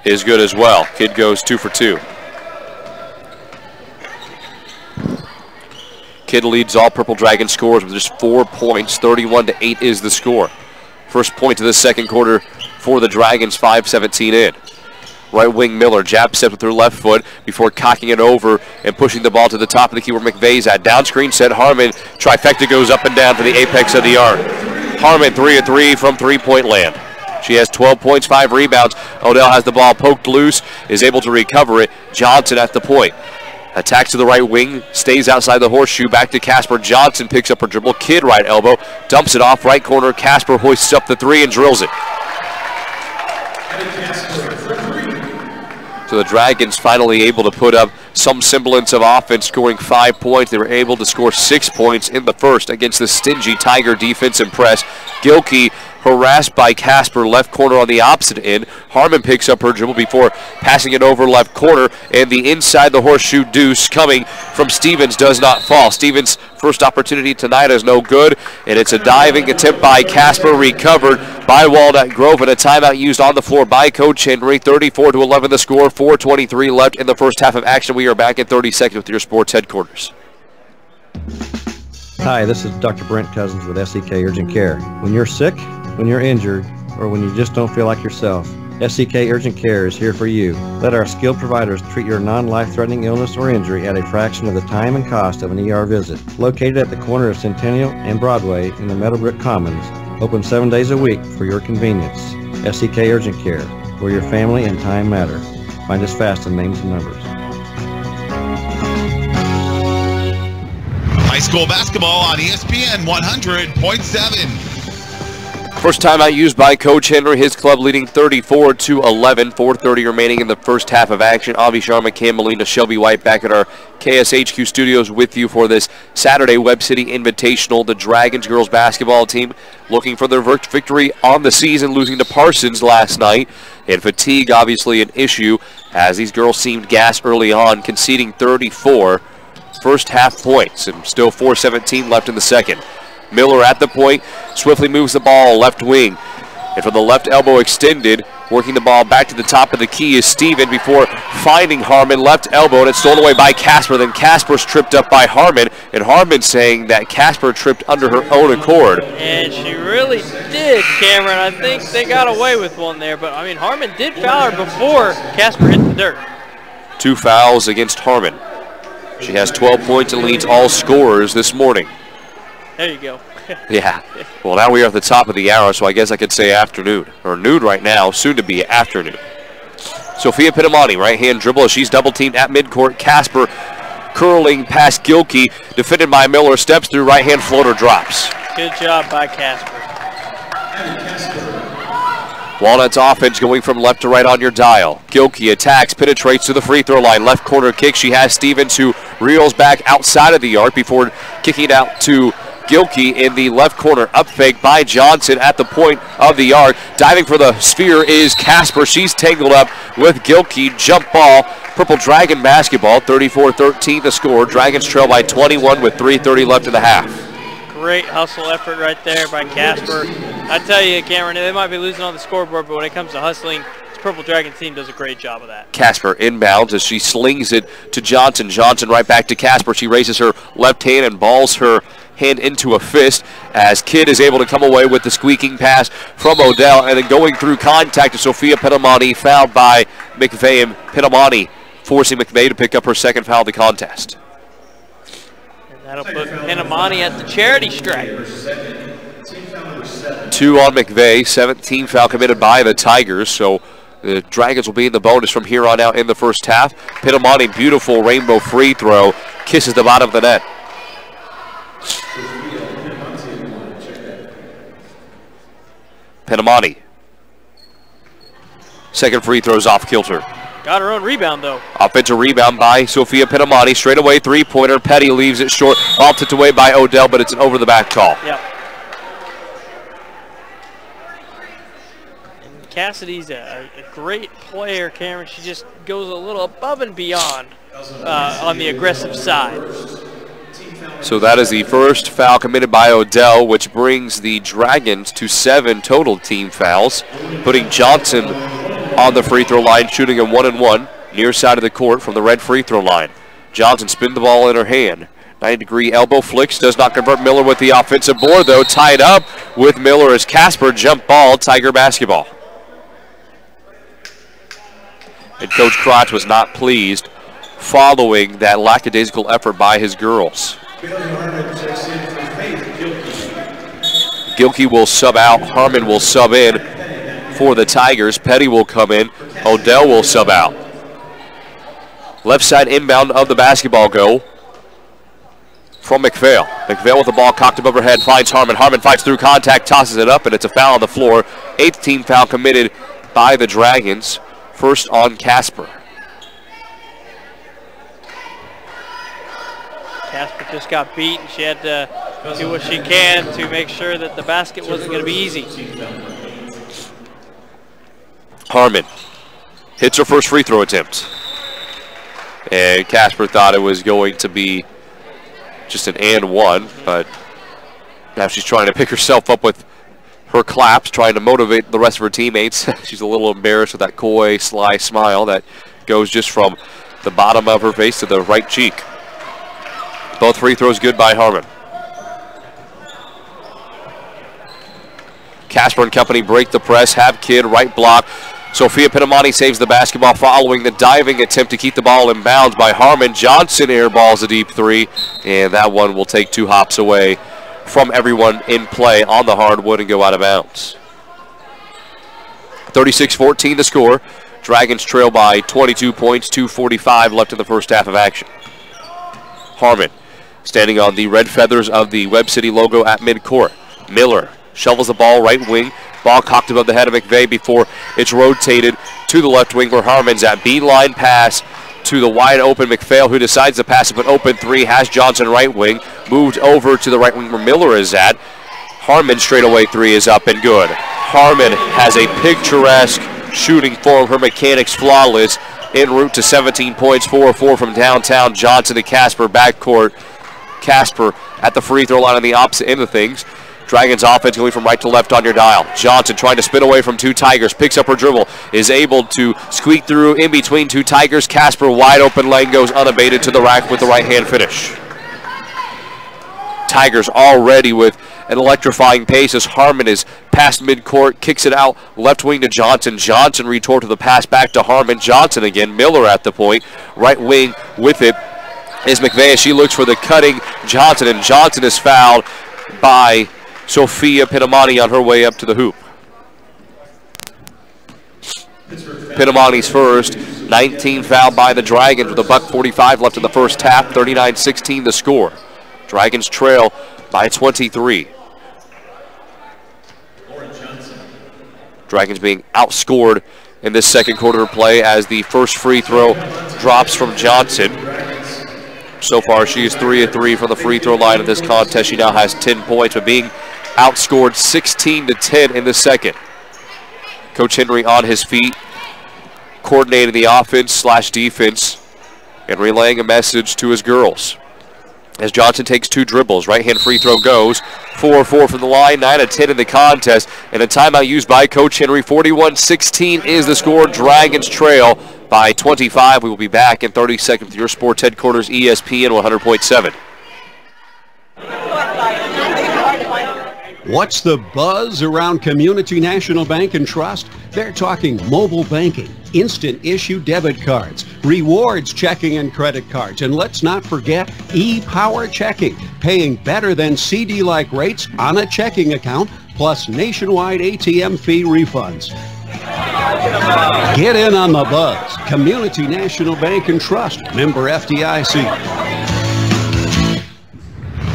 is good as well. Kidd goes 2 for 2. Kidd leads all Purple Dragon scores with just 4 points. 31-8 is the score. First point of this second quarter for the Dragons, 5:17 in. Right wing Miller, jab set with her left foot before cocking it over and pushing the ball to the top of the key where McVeigh's at. Down screen set, Harmon, trifecta goes up and down to the apex of the arc. Harmon 3 of 3 from three-point land. She has 12 points, 5 rebounds. Odell has the ball poked loose, is able to recover it. Johnson at the point. Attacks to the right wing, stays outside the horseshoe, back to Casper. Johnson picks up her dribble. Kidd right elbow, dumps it off right corner. Casper hoists up the 3 and drills it. So the Dragons finally able to put up some semblance of offense, scoring 5 points. They were able to score 6 points in the first against the stingy Tiger defensive press. Gilkey harassed by Casper, left corner on the opposite end. Harmon picks up her dribble before passing it over left corner, and the inside the horseshoe deuce coming from Stevens does not fall. Stevens' first opportunity tonight is no good, and it's a diving attempt by Casper, recovered by Walnut Grove, and a timeout used on the floor by Coach Henry. 34-11 the score, 4:23 left in the first half of action. We are back in 30 seconds with your sports headquarters. Hi, this is Dr. Brent Cousins with SEK Urgent Care. When you're sick, when you're injured, or when you just don't feel like yourself, SEK Urgent Care is here for you. Let our skilled providers treat your non-life-threatening illness or injury at a fraction of the time and cost of an ER visit. Located at the corner of Centennial and Broadway in the Meadowbrook Commons, open 7 days a week for your convenience. SEK Urgent Care, where your family and time matter. Find us fast in names and numbers. High school basketball on ESPN 100.7. First timeout used by Coach Henry, his club leading 34-11, 4:30 remaining in the first half of action. Avi Shama, Malina, Shelby White back at our KSHQ studios with you for this Saturday Webb City Invitational. The Dragons girls basketball team looking for their victory on the season, losing to Parsons last night. And fatigue obviously an issue as these girls seemed gassed early on, conceding 34 first half points, and still 4:17 left in the second. Miller at the point, swiftly moves the ball left wing, and from the left elbow extended, working the ball back to the top of the key is Steven before finding Harmon, left elbow, and it's stolen away by Casper. Then Casper's tripped up by Harmon, and Harmon saying that Casper tripped under her own accord. And she really did, Cameron. I think they got away with one there, but I mean, Harmon did foul her before Casper hit the dirt. 2 fouls against Harmon. She has 12 points and leads all scorers this morning. There you go. Yeah. Well, now we are at the top of the hour, so I guess I could say afternoon. Or noon right now, soon to be afternoon. Sophia Pinamani, right-hand dribble. She's double-teamed at midcourt. Casper curling past Gilkey. Defended by Miller. Steps through, right-hand floater, drops. Good job by Casper. Walnut's offense going from left to right on your dial. Gilkey attacks, penetrates to the free throw line. Left corner kick. She has Stevens, who reels back outside of the arc before kicking it out to Gilkey in the left corner. Up fake by Johnson at the point of the arc. Diving for the sphere is Casper. She's tangled up with Gilkey. Jump ball. Purple Dragon basketball. 34-13 the score. Dragons trail by 21 with 3:30 left in the half. Great hustle effort right there by Casper. I tell you, Cameron, they might be losing on the scoreboard, but when it comes to hustling, this Purple Dragon team does a great job of that. Casper inbounds as she slings it to Johnson. Johnson right back to Casper. She raises her left hand and balls her hand into a fist as Kidd is able to come away with the squeaking pass from Odell, and then going through contact to Sophia Pinamani, fouled by McVeigh, and Pinamani forcing McVeigh to pick up her second foul of the contest. That'll put Pinamani at the charity stripe. 2 on McVeigh, 17 foul committed by the Tigers, so the Dragons will be in the bonus from here on out in the first half. Pinamani, beautiful rainbow free throw, kisses the bottom of the net. Pinamani. Second free throws off kilter. Got her own rebound, though. Offensive rebound by Sophia Pinamani. Straight away three-pointer. Petty leaves it short. All tipped away by Odell, but it's an over-the-back call. Yep. And Cassidy's a great player, Cameron. She just goes a little above and beyond on the aggressive side. So that is the first foul committed by Odell, which brings the Dragons to 7 total team fouls, putting Johnson on the free throw line, shooting a 1-and-1 near side of the court from the red free throw line. Johnson spins the ball in her hand. 90-degree elbow flicks, does not convert. Miller with the offensive board, though, tied up with Miller as Casper jump ball, Tiger basketball. And Coach Crotch was not pleased following that lackadaisical effort by his girls. Gilkey will sub out. Harmon will sub in for the Tigers. Petty will come in. Odell will sub out. Left side inbound of the basketball go from McPhail. McPhail with the ball cocked above her head, finds Harmon. Harmon fights through contact, tosses it up, and it's a foul on the floor. 8th team foul committed by the Dragons. First on Casper. Casper just got beat, and she had to do what she can to make sure that the basket wasn't going to be easy. Harmon hits her first free throw attempt. And Casper thought it was going to be just an and one, but now she's trying to pick herself up with her claps, trying to motivate the rest of her teammates. She's a little embarrassed with that coy, sly smile that goes just from the bottom of her face to the right cheek. Both free throws good by Harmon. Casper and company break the press, have kid, right block. Sophia Pinamani saves the basketball following the diving attempt to keep the ball in bounds by Harmon. Johnson airballs a deep three, and that one will take 2 hops away from everyone in play on the hardwood and go out of bounds. 36-14 the score. Dragons trail by 22 points, 2:45 left in the first half of action. Harmon standing on the red feathers of the Webb City logo at midcourt. Miller shovels the ball right wing. Ball cocked above the head of McVeigh before it's rotated to the left wing where Harmon's at. Beeline pass to the wide open McPhail, who decides to pass it, but open three has Johnson right wing. Moved over to the right wing where Miller is at. Harmon straightaway three is up and good. Harmon has a picturesque shooting form. Her mechanics flawless. En route to 17 points, 4-4 from downtown. Johnson to Casper backcourt. Casper at the free throw line on the opposite end of things. Dragons offense going from right to left on your dial. Johnson trying to spin away from 2 Tigers. Picks up her dribble. Is able to squeak through in between 2 Tigers. Casper wide open lane goes unabated to the rack with the right hand finish. Tigers already with an electrifying pace as Harmon is past midcourt. Kicks it out left wing to Johnson. Johnson retort to the pass back to Harmon. Johnson again. Miller at the point. Right wing with it is McVeigh. She looks for the cutting Johnson, and Johnson is fouled by Sophia Pinamani on her way up to the hoop. Pinamani's first, 19 fouled by the Dragons with a $1:45 left in the first half, 39-16 the score. Dragons trail by 23. Dragons being outscored in this second quarter of play as the first free throw drops from Johnson. So far she is 3 of 3 from the free throw line in this contest. She now has 10 points, but being outscored 16-10 in the second. Coach Henry on his feet, coordinating the offense/defense and relaying a message to his girls. As Johnson takes 2 dribbles, right-hand free throw goes. 4-4 from the line, 9 of 10 in the contest, and a timeout used by Coach Henry. 41-16 is the score. Dragons trail by 25. We will be back in 30 seconds with your sports headquarters, ESPN 100.7. What's the buzz around Community National Bank and Trust? They're talking mobile banking, instant issue debit cards, rewards checking and credit cards, and let's not forget e-power checking, paying better than CD-like rates on a checking account, plus nationwide ATM fee refunds. Get in on the buzz. Community National Bank and Trust, member FDIC.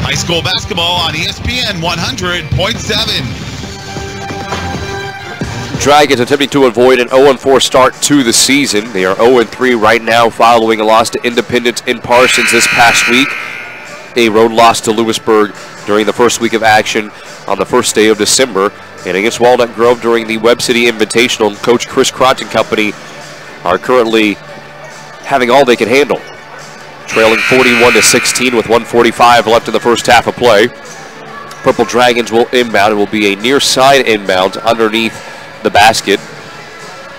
High school basketball on ESPN 100.7. Dragons attempting to avoid an 0-4 start to the season. They are 0-3 right now following a loss to Independence in Parsons this past week. A road loss to Lewisburg during the first week of action on the first day of December. And against Walnut Grove during the Webb City Invitational. Coach Chris Crotch and company are currently having all they can handle. Trailing 41-16 with 1:45 left in the first half of play. Purple Dragons will inbound. It will be a near side inbound underneath the basket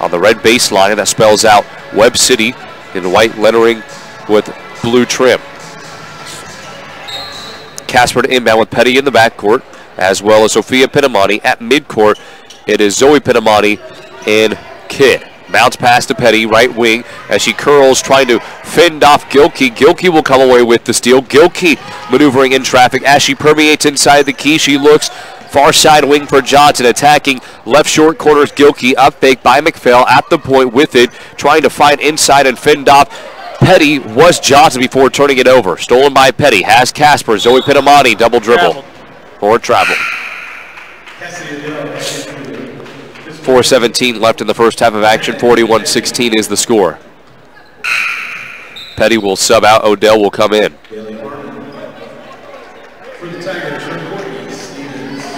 on the red baseline, and that spells out Webb City in white lettering with blue trim. Casper to inbound with Petty in the backcourt, as well as Sophia Pinamani at midcourt. It is Zoe Pinamani and Kidd. Bounce pass to Petty, right wing, as she curls, trying to fend off Gilkey. Gilkey will come away with the steal. Gilkey maneuvering in traffic as she permeates inside the key. She looks far side wing for Johnson, attacking left short corners. Gilkey up fake by McPhail at the point with it, trying to find inside and fend off. Petty was Johnson before turning it over. Stolen by Petty, has Casper. Zoe Pinamani double dribble or travel. 4:17 left in the first half of action. 41-16 is the score. Petty will sub out. Odell will come in.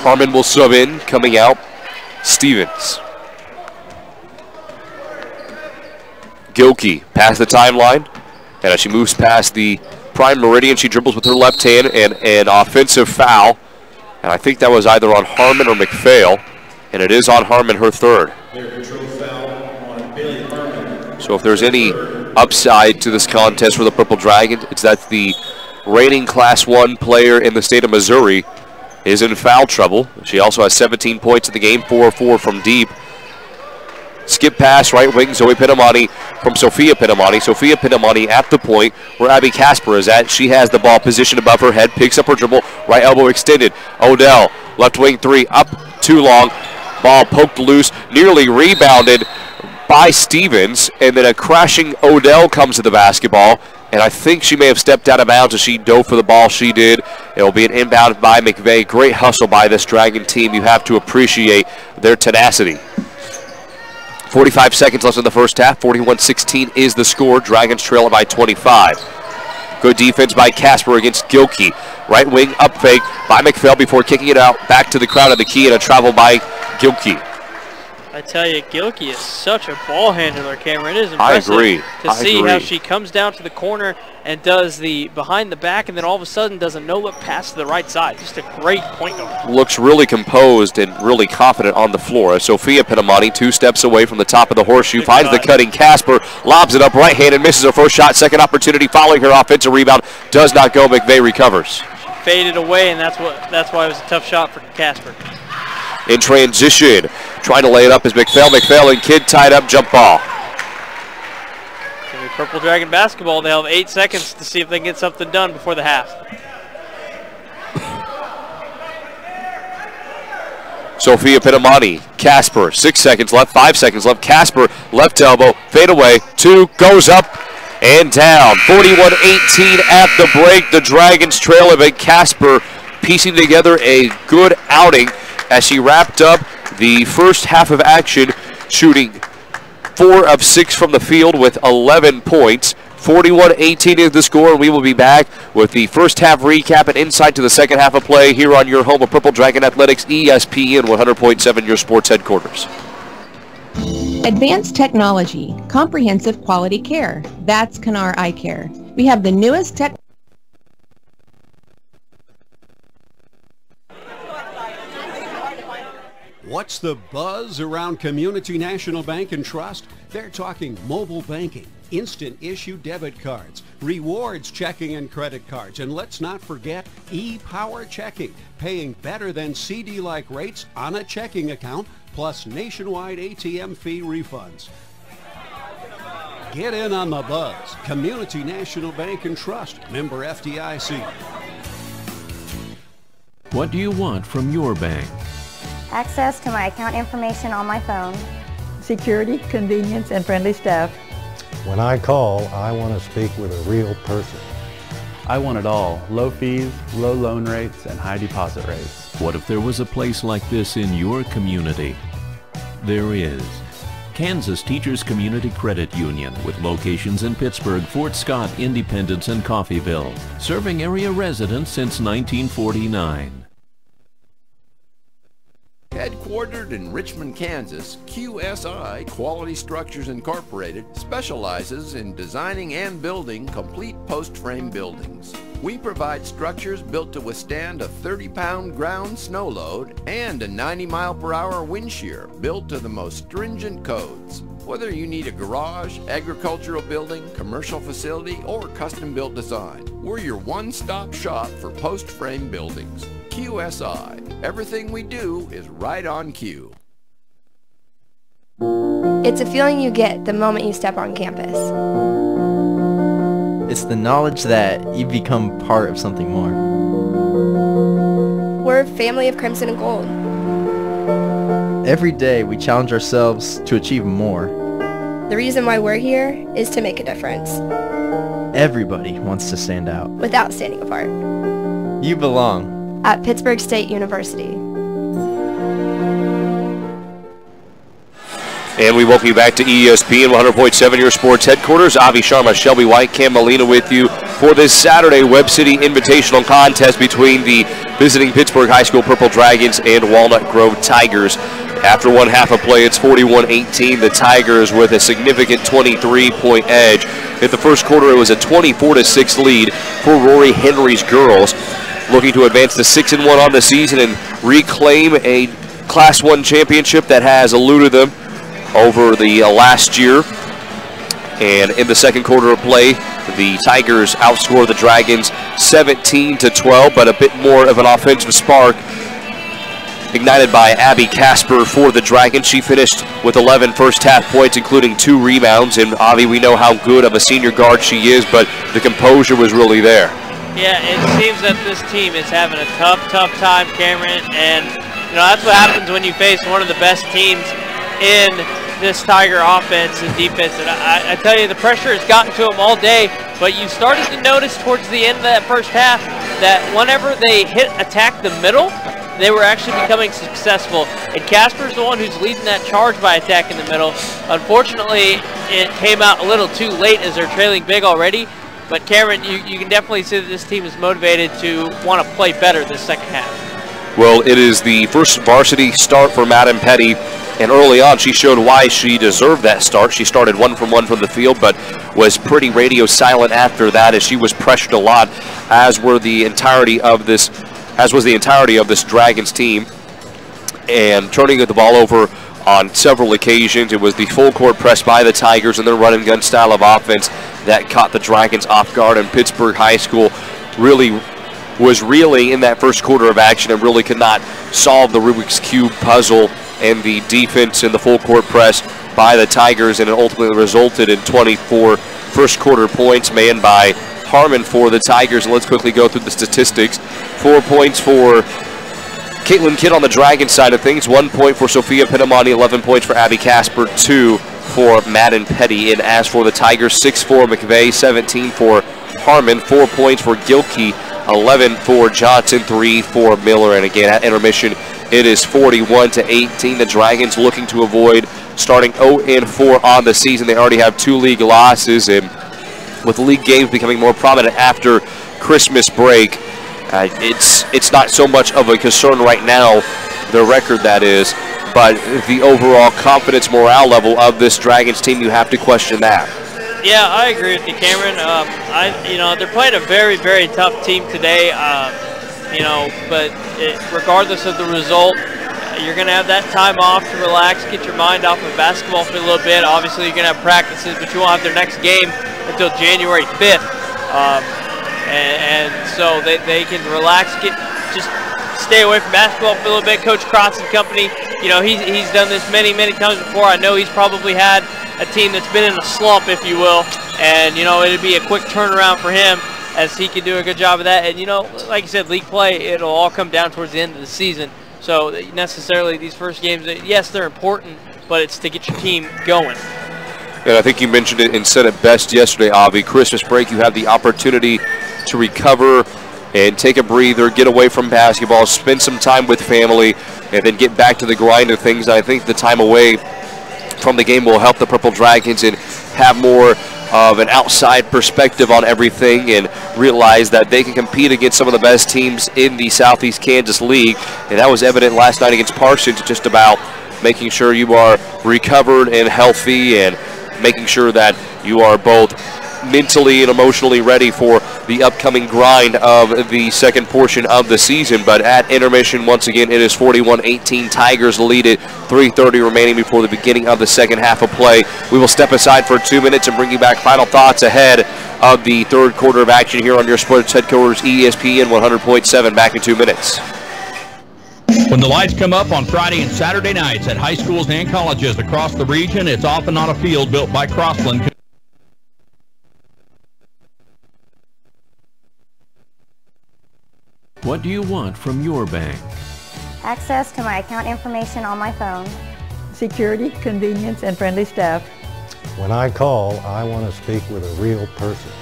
Harmon will sub in, coming out Stevens. Gilkey past the timeline, and as she moves past the prime meridian, she dribbles with her left hand, and an offensive foul. And I think that was either on Harmon or McPhail, and it is on Harmon, her third. So if there's any upside to this contest for the Purple Dragon, it's that the reigning Class 1 player in the state of Missouri is in foul trouble. She also has 17 points in the game, 4-4 from deep. Skip pass, right wing, Zoe Pinamani from Sophia Pinamani. Sophia Pinamani at the point where Abby Casper is at. She has the ball positioned above her head, picks up her dribble, right elbow extended. Odell, left wing three, up too long. Ball poked loose, nearly rebounded by Stevens, and then a crashing Odell comes to the basketball, and I think she may have stepped out of bounds as she dove for the ball. She did. It will be an inbound by McVeigh. Great hustle by this Dragon team. You have to appreciate their tenacity. 45 seconds left in the first half. 41-16 is the score. Dragons trail it by 25. Good defense by Casper against Gilkey. Right wing up fake by McPhail before kicking it out back to the crowd of the key, and a travel by Gilkey. I tell you, Gilkey is such a ball handler, Cameron. It is impressive to see how she comes down to the corner and does the behind the back, and then all of a sudden does a no-look pass to the right side. Just a great point guard. Looks really composed and really confident on the floor. Sophia Pinamani, 2 steps away from the top of the horseshoe, finds the cutting Casper, lobs it up right-handed, misses her first shot. Second opportunity following her offensive rebound. Does not go. McVeigh recovers. She faded away, and that's why it was a tough shot for Casper. In transition, trying to lay it up is McPhail. McPhail and Kidd tied up, jump ball. Purple Dragon basketball, they'll have 8 seconds to see if they can get something done before the half. Sophia Pinamani, Casper, 6 seconds left, 5 seconds left. Casper, left elbow, fade away, 2, goes up and down. 41-18 at the break. The Dragons trail it, but Casper piecing together a good outing as she wrapped up the first half of action, shooting 4 of 6 from the field with 11 points. 41-18 is the score, and we will be back with the first half recap and insight to the second half of play here on your home of Purple Dragon Athletics, ESPN 100.7, your sports headquarters. Advanced technology, comprehensive quality care. That's Canar Eye Care. We have the newest tech. What's the buzz around Community National Bank and Trust? They're talking mobile banking, instant issue debit cards, rewards checking and credit cards, and let's not forget e-power checking, paying better than CD-like rates on a checking account, plus nationwide ATM fee refunds. Get in on the buzz. Community National Bank and Trust, member FDIC. What do you want from your bank? Access to my account information on my phone. Security, convenience, and friendly staff. When I call, I want to speak with a real person. I want it all. Low fees, low loan rates, and high deposit rates. What if there was a place like this in your community? There is. Kansas Teachers Community Credit Union, with locations in Pittsburgh, Fort Scott, Independence, and Coffeyville, serving area residents since 1949. Headquartered in Richmond, Kansas, QSI Quality Structures Incorporated specializes in designing and building complete post-frame buildings. We provide structures built to withstand a 30-pound ground snow load and a 90-mile-per-hour wind shear built to the most stringent codes. Whether you need a garage, agricultural building, commercial facility, or custom-built design, we're your one-stop shop for post-frame buildings. QSI. Everything we do is right on cue. It's a feeling you get the moment you step on campus. It's the knowledge that you've become part of something more. We're a family of Crimson and Gold. Every day we challenge ourselves to achieve more. The reason why we're here is to make a difference. Everybody wants to stand out. Without standing apart. You belong. At Pittsburgh State University. And we welcome you back to ESPN 100.7, your sports headquarters. Javi, Shama, Shelby White, Malina with you for this Saturday Webb City Invitational contest between the visiting Pittsburgh High School Purple Dragons and Walnut Grove Tigers. After one half of play, it's 41-18. The Tigers with a significant 23-point edge. In the first quarter, it was a 24-6 lead for Rory Henry's girls, looking to advance to 6-1 on the season and reclaim a Class 1 championship that has eluded them over the last year. And in the second quarter of play, the Tigers outscored the Dragons 17-12, but a bit more of an offensive spark ignited by Abby Casper for the Dragons. She finished with 11 first-half points, including 2 rebounds. And Avi, we know how good of a senior guard she is, but the composure was really there. Yeah, it seems that this team is having a tough time, Cameron. And, you know, that's what happens when you face one of the best teams in this Tiger offense and defense. And I tell you, the pressure has gotten to them all day, but you started to notice towards the end of that first half that whenever they attack the middle, they were actually becoming successful. And Casper's the one who's leading that charge by attacking the middle. Unfortunately, it came out a little too late as they're trailing big already. But Cameron, you can definitely see that this team is motivated to want to play better this second half. Well, it is the first varsity start for Madam Petty, and early on she showed why she deserved that start. She started 1 from 1 from the field, but was pretty radio silent after that as she was pressured a lot, as was the entirety of this Dragons team. And turning the ball over on several occasions, it was the full court press by the Tigers and their run and gun style of offense that caught the Dragons off guard, and Pittsburgh High School really was reeling in that first quarter of action and really could not solve the Rubik's Cube puzzle and the defense and the full court press by the Tigers, and it ultimately resulted in 24 first quarter points made by Harmon for the Tigers. And let's quickly go through the statistics. 4 points for Caitlin Kidd on the Dragon side of things, 1 point for Sophia Pinamani, 11 points for Abby Casper, 2 for Madden Petty. And as for the Tigers, 6 for McVeigh, 17 for Harmon, 4 points for Gilkey, 11 for Johnson, 3 for Miller. And again, at intermission, it is 41-18. The Dragons looking to avoid starting 0-4 on the season. They already have 2 league losses, and with league games becoming more prominent after Christmas break, it's not so much of a concern right now, the record that is, but the overall confidence morale level of this Dragons team, you have to question that. Yeah, I agree with you, Cameron. They're playing a very, very tough team today. But regardless of the result, you're going to have that time off to relax, get your mind off of basketball for a little bit. Obviously, you're going to have practices, but you won't have their next game until January 5th. And so they can relax, just stay away from basketball for a little bit. Coach Krotz and company, he's done this many, many times before. I know he's probably had a team that's been in a slump, if you will, and it'd be a quick turnaround for him as he can do a good job of that. And like you said, league play, it'll all come down towards the end of the season. So necessarily these first games, yes, they're important, but it's to get your team going. And I think you mentioned it and said it best yesterday, Avi. Christmas break, you have the opportunity to recover and take a breather, get away from basketball, spend some time with family, and then get back to the grind of things. I think the time away from the game will help the Purple Dragons and have more of an outside perspective on everything and realize that they can compete against some of the best teams in the Southeast Kansas League. And that was evident last night against Parsons, just about making sure you are recovered and healthy and making sure that you are both mentally and emotionally ready for the upcoming grind of the second portion of the season. But at intermission, once again, it is 41-18. Tigers lead it, 3:30 remaining before the beginning of the second half of play. We will step aside for 2 minutes and bring you back final thoughts ahead of the third quarter of action here on your sports headquarters, ESPN 100.7. Back in 2 minutes. When the lights come up on Friday and Saturday nights at high schools and colleges across the region, it's often on a field built by Crossland. What do you want from your bank? Access to my account information on my phone. Security, convenience, and friendly staff. When I call, I want to speak with a real person.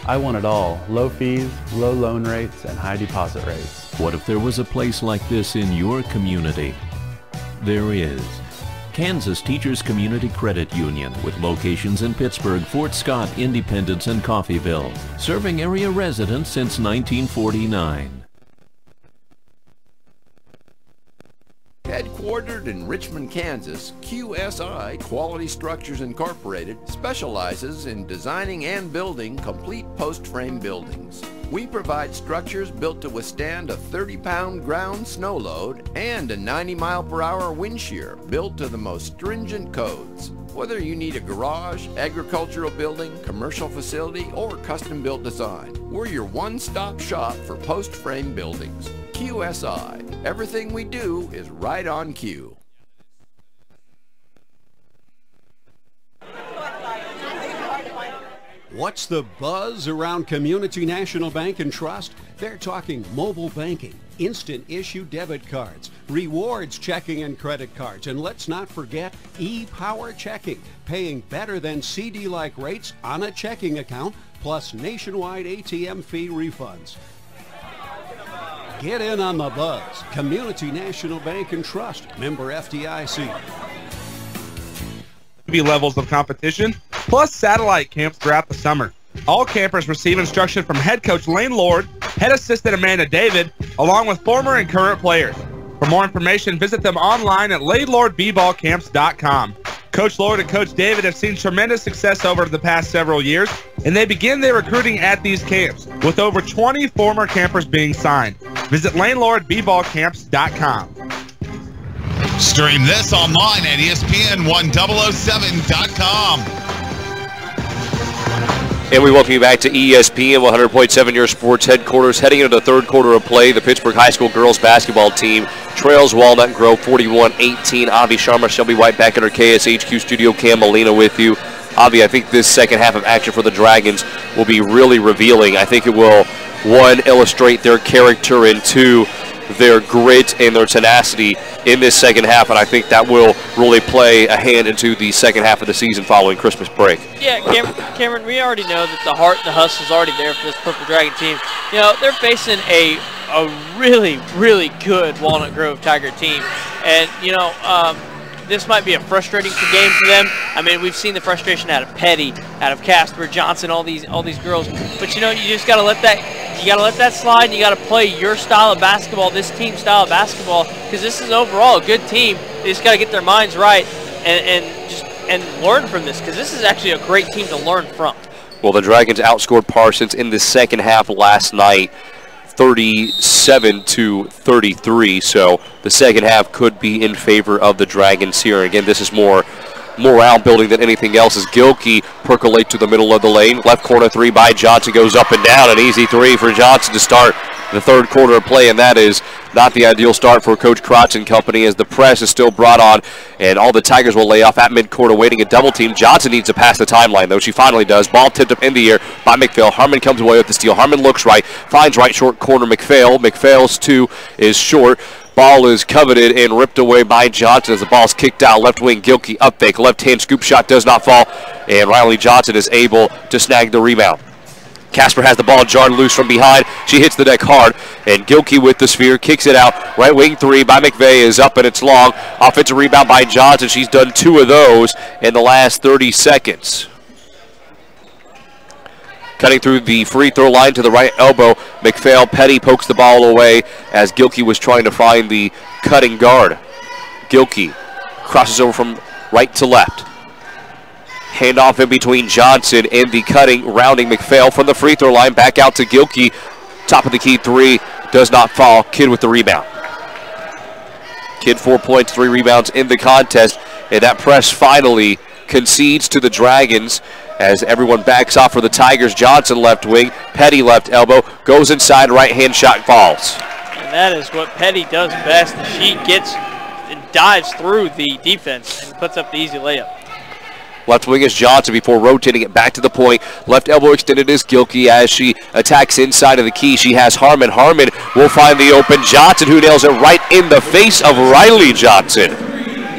I want it all. Low fees, low loan rates, and high deposit rates. What if there was a place like this in your community? There is. Kansas Teachers Community Credit Union with locations in Pittsburgh, Fort Scott, Independence, and Coffeyville, serving area residents since 1949. Headquartered in Richmond, Kansas, QSI Quality Structures Incorporated specializes in designing and building complete post-frame buildings. We provide structures built to withstand a 30-pound ground snow load and a 90-mile-per-hour wind shear built to the most stringent codes. Whether you need a garage, agricultural building, commercial facility, or custom-built design, we're your one-stop shop for post-frame buildings. QSI. Everything we do is right on cue. What's the buzz around Community National Bank and Trust? They're talking mobile banking, instant issue debit cards, rewards checking and credit cards, and let's not forget e-power checking, paying better than CD-like rates on a checking account, plus nationwide ATM fee refunds. Get in on the buzz. Community National Bank and Trust, member FDIC. Levels of competition, plus satellite camps throughout the summer. All campers receive instruction from head coach Lane Lord, head assistant Amanda David, along with former and current players. For more information, visit them online at lanelordbballcamps.com. Coach Lord and Coach David have seen tremendous success over the past several years, and they begin their recruiting at these camps, with over 20 former campers being signed. Visit lanelordbballcamps.com. Stream this online at ESPN1007.com. And we welcome you back to ESPN 100.7, your sports headquarters. Heading into the third quarter of play, the Pittsburgh High School girls basketball team trails Walnut Grove 41-18. Javi, Shama, Shelby White back in our KSHQ studio. Cam Malina with you. Javi, I think this second half of action for the Dragons will be really revealing. I think it will, one, illustrate their character, and two, their grit and their tenacity in this second half, and I think that will really play a hand into the second half of the season following Christmas break. Yeah, Cameron, we already know that the heart and the hustle is already there for this Purple Dragon team. You know, they're facing a really, really good Walnut Grove Tiger team, and, you know, this might be a frustrating game for them. I mean, we've seen the frustration out of Petty, out of Casper, Johnson, all these girls. But you know, you just got to let that slide. You got to play your style of basketball, this team style of basketball, because this is overall a good team. They just got to get their minds right and learn from this, because this is actually a great team to learn from. Well, the Dragons outscored Parsons in the second half last night, 37-33, so the second half could be in favor of the Dragons here. Again, this is more morale building than anything else as Gilkey percolates to the middle of the lane. Left corner three by Johnson goes up and down. An easy three for Johnson to start the third quarter of play, and that is not the ideal start for Coach Krotz and company as the press is still brought on, and all the Tigers will lay off at midcourt awaiting a double team. Johnson needs to pass the timeline, though. She finally does. Ball tipped up in the air by McPhail. Harmon comes away with the steal. Harmon looks right, finds right short corner McPhail. McPhail's two is short. Ball is coveted and ripped away by Johnson as the ball's kicked out. Left wing, Gilkey up fake. Left hand scoop shot does not fall, and Riley Johnson is able to snag the rebound. Casper has the ball jarred loose from behind. She hits the deck hard, and Gilkey with the sphere kicks it out. Right wing three by McVeigh is up, and it's long. Offensive rebound by Johnson. She's done two of those in the last 30 seconds. Cutting through the free throw line to the right elbow, McPhail. Petty pokes the ball away as Gilkey was trying to find the cutting guard. Gilkey crosses over from right to left. Handoff in between Johnson and the cutting, rounding McPhail from the free throw line. Back out to Gilkey. Top of the key three does not fall. Kidd with the rebound. Kidd 4 points, 3 rebounds in the contest. And that press finally concedes to the Dragons as everyone backs off for the Tigers. Johnson left wing, Petty left elbow, goes inside, right hand shot falls. And that is what Petty does best. She gets and dives through the defense and puts up the easy layup. Left wing is Johnson before rotating it back to the point. Left elbow extended is Gilkey as she attacks inside of the key. She has Harmon. Harmon will find the open Johnson, who nails it right in the face of Riley Johnson.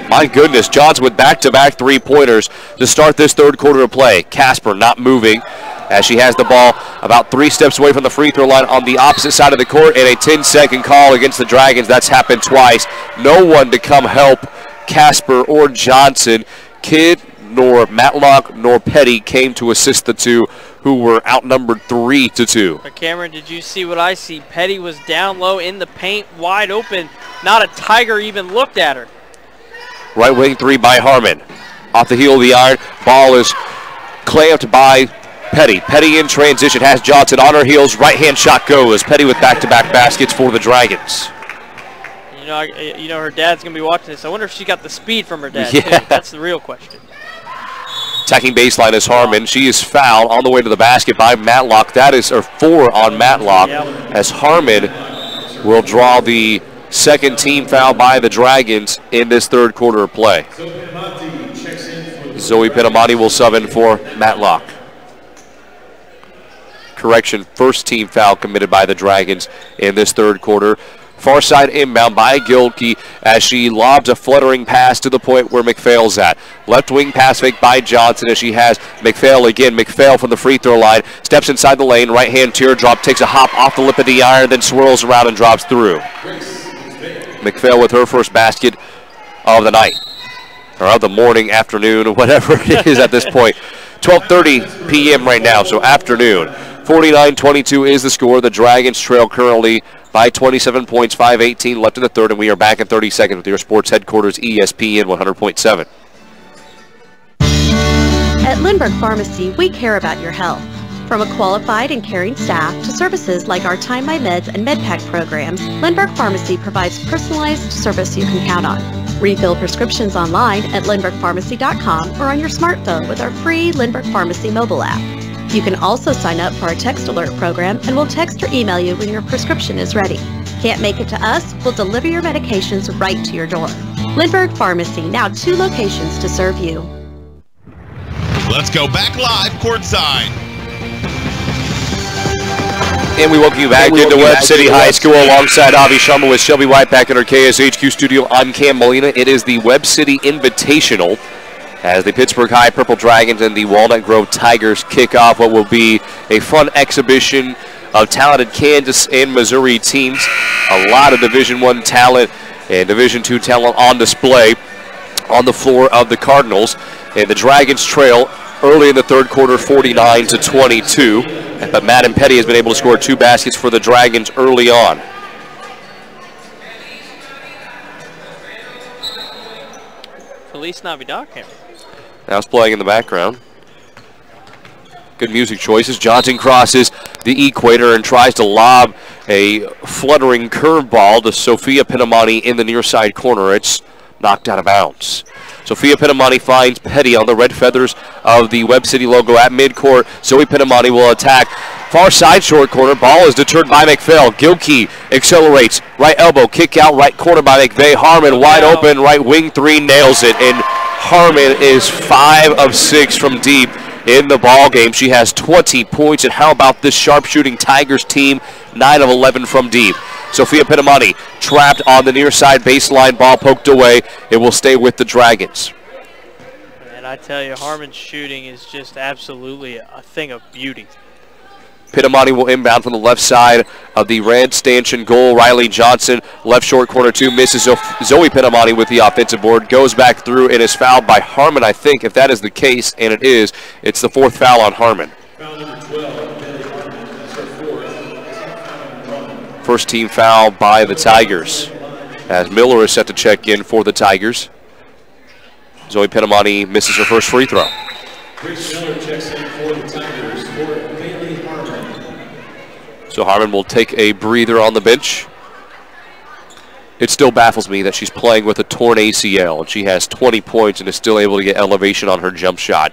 My goodness, Johnson with back-to-back three-pointers to start this third quarter of play. Casper not moving as she has the ball about 3 steps away from the free throw line on the opposite side of the court, and a 10-second call against the Dragons. That's happened twice. No one to come help Casper, or Johnson. Kidd, nor Matlock, nor Petty came to assist the two who were outnumbered 3-2. But Cameron, did you see what I see? Petty was down low in the paint, wide open. Not a Tiger even looked at her. Right wing three by Harmon. Off the heel of the iron. Ball is clamped by Petty. Petty in transition, has Johnson on her heels. Right-hand shot goes. Petty with back-to-back baskets for the Dragons. You know her dad's going to be watching this. I wonder if she got the speed from her dad, Yeah. too. That's the real question. Attacking baseline is Harmon. She is fouled on the way to the basket by Matlock. That is 4 on Matlock, as Harmon will draw the second team foul by the Dragons in this third quarter of play. Zoe Pinamati will sub in for Matlock. Correction, first team foul committed by the Dragons in this third quarter. Far side inbound by Gilkey as she lobs a fluttering pass to the point where McPhail's at. Left wing pass fake by Johnson as she has McPhail again. McPhail from the free throw line. Steps inside the lane. Right hand teardrop. Takes a hop off the lip of the iron. Then swirls around and drops through. McPhail with her first basket of the night. Or of the morning, afternoon, whatever it is at this point. 12:30 p.m. right now, so afternoon. 49-22 is the score. The Dragons trail currently by 27 points, 5:18 left in the third, and we are back in 30 seconds with your sports headquarters, ESPN 100.7. At Lindbergh Pharmacy, we care about your health. From a qualified and caring staff to services like our Time My Meds and MedPack programs, Lindbergh Pharmacy provides personalized service you can count on. Refill prescriptions online at lindberghpharmacy.com or on your smartphone with our free Lindbergh Pharmacy mobile app. You can also sign up for our text alert program and we'll text or email you when your prescription is ready. Can't make it to us? We'll deliver your medications right to your door. Lindbergh Pharmacy, now 2 locations to serve you. Let's go back live courtside. And we welcome you back into Webb City High School alongside Javi Shama with Shelby White back in our KSHQ studio. I'm Cam Malina. It is the Webb City Invitational as the Pittsburgh High Purple Dragons and the Walnut Grove Tigers kick off what will be a fun exhibition of talented Kansas and Missouri teams. A lot of Division I talent and Division II talent on display on the floor of the Cardinals. And the Dragons trail early in the third quarter, 49-22. But Madden Petty has been able to score 2 baskets for the Dragons early on. Feliz Navidad, Cameron. Now it's playing in the background. Good music choices. Johnson crosses the equator and tries to lob a fluttering curveball to Sophia Pinamati in the near side corner. It's knocked out of bounds. Sophia Pinamati finds Petty on the red feathers of the Webb City logo at midcourt. Zoe Pinamati will attack. Far side short corner. Ball is deterred by McPhail. Gilkey accelerates. Right elbow. Kick out. Right corner by McVeigh. Harmon wide open. Right wing 3 nails it. And Harmon is 5 of 6 from deep in the ball game. She has 20 points. And how about this sharpshooting Tigers team? 9 of 11 from deep. Sophia Pinamati trapped on the near side baseline. Ball poked away. It will stay with the Dragons. And I tell you, Harmon's shooting is just absolutely a thing of beauty. Pinamati will inbound from the left side of the red stanchion goal. Riley Johnson, left short corner 2, misses. Zoe Pinamati with the offensive board, goes back through and is fouled by Harmon, I think. If that is the case, and it is, it's the 4th foul on Harmon. Foul number 12, that's her 4th. First team foul by the Tigers, as Miller is set to check in for the Tigers. Zoe Pinamati misses her first free throw. Grace Miller checks in for the Tigers for Bailey Harmon. So Harmon will take a breather on the bench. It still baffles me that she's playing with a torn ACL, and she has 20 points and is still able to get elevation on her jump shot.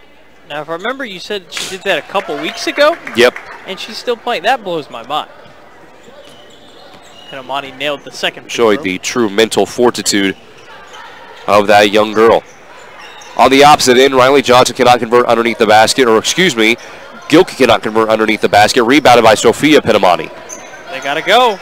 Now, if I remember, you said she did that a couple weeks ago? Yep. And she's still playing. That blows my mind. And Amani nailed the second. Showing the true mental fortitude of that young girl. On the opposite end, Riley Johnson cannot convert underneath the basket, or excuse me, Gilkey cannot convert underneath the basket. Rebounded by Sophia Pinamati. They got to go.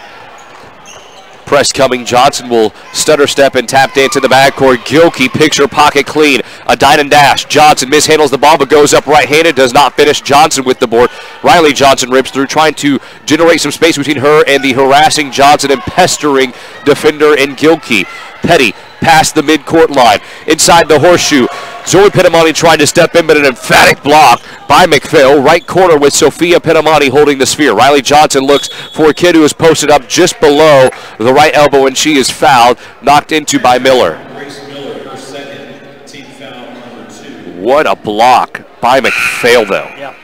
Press coming. Johnson will stutter step and tap dance in the backcourt. Gilkey picks her pocket clean. A dine and dash. Johnson mishandles the ball but goes up right-handed. Does not finish. Johnson with the board. Riley Johnson rips through, trying to generate some space between her and the harassing Johnson and pestering defender in Gilkey. Petty past the midcourt line. Inside the horseshoe, Zoe Pinamani tried to step in, but an emphatic block by McPhail. Right corner with Sophia Pinamani holding the sphere. Riley Johnson looks for a kid who is posted up just below the right elbow, and she is fouled, knocked into by Miller. What a block by McPhail, though. Yeah.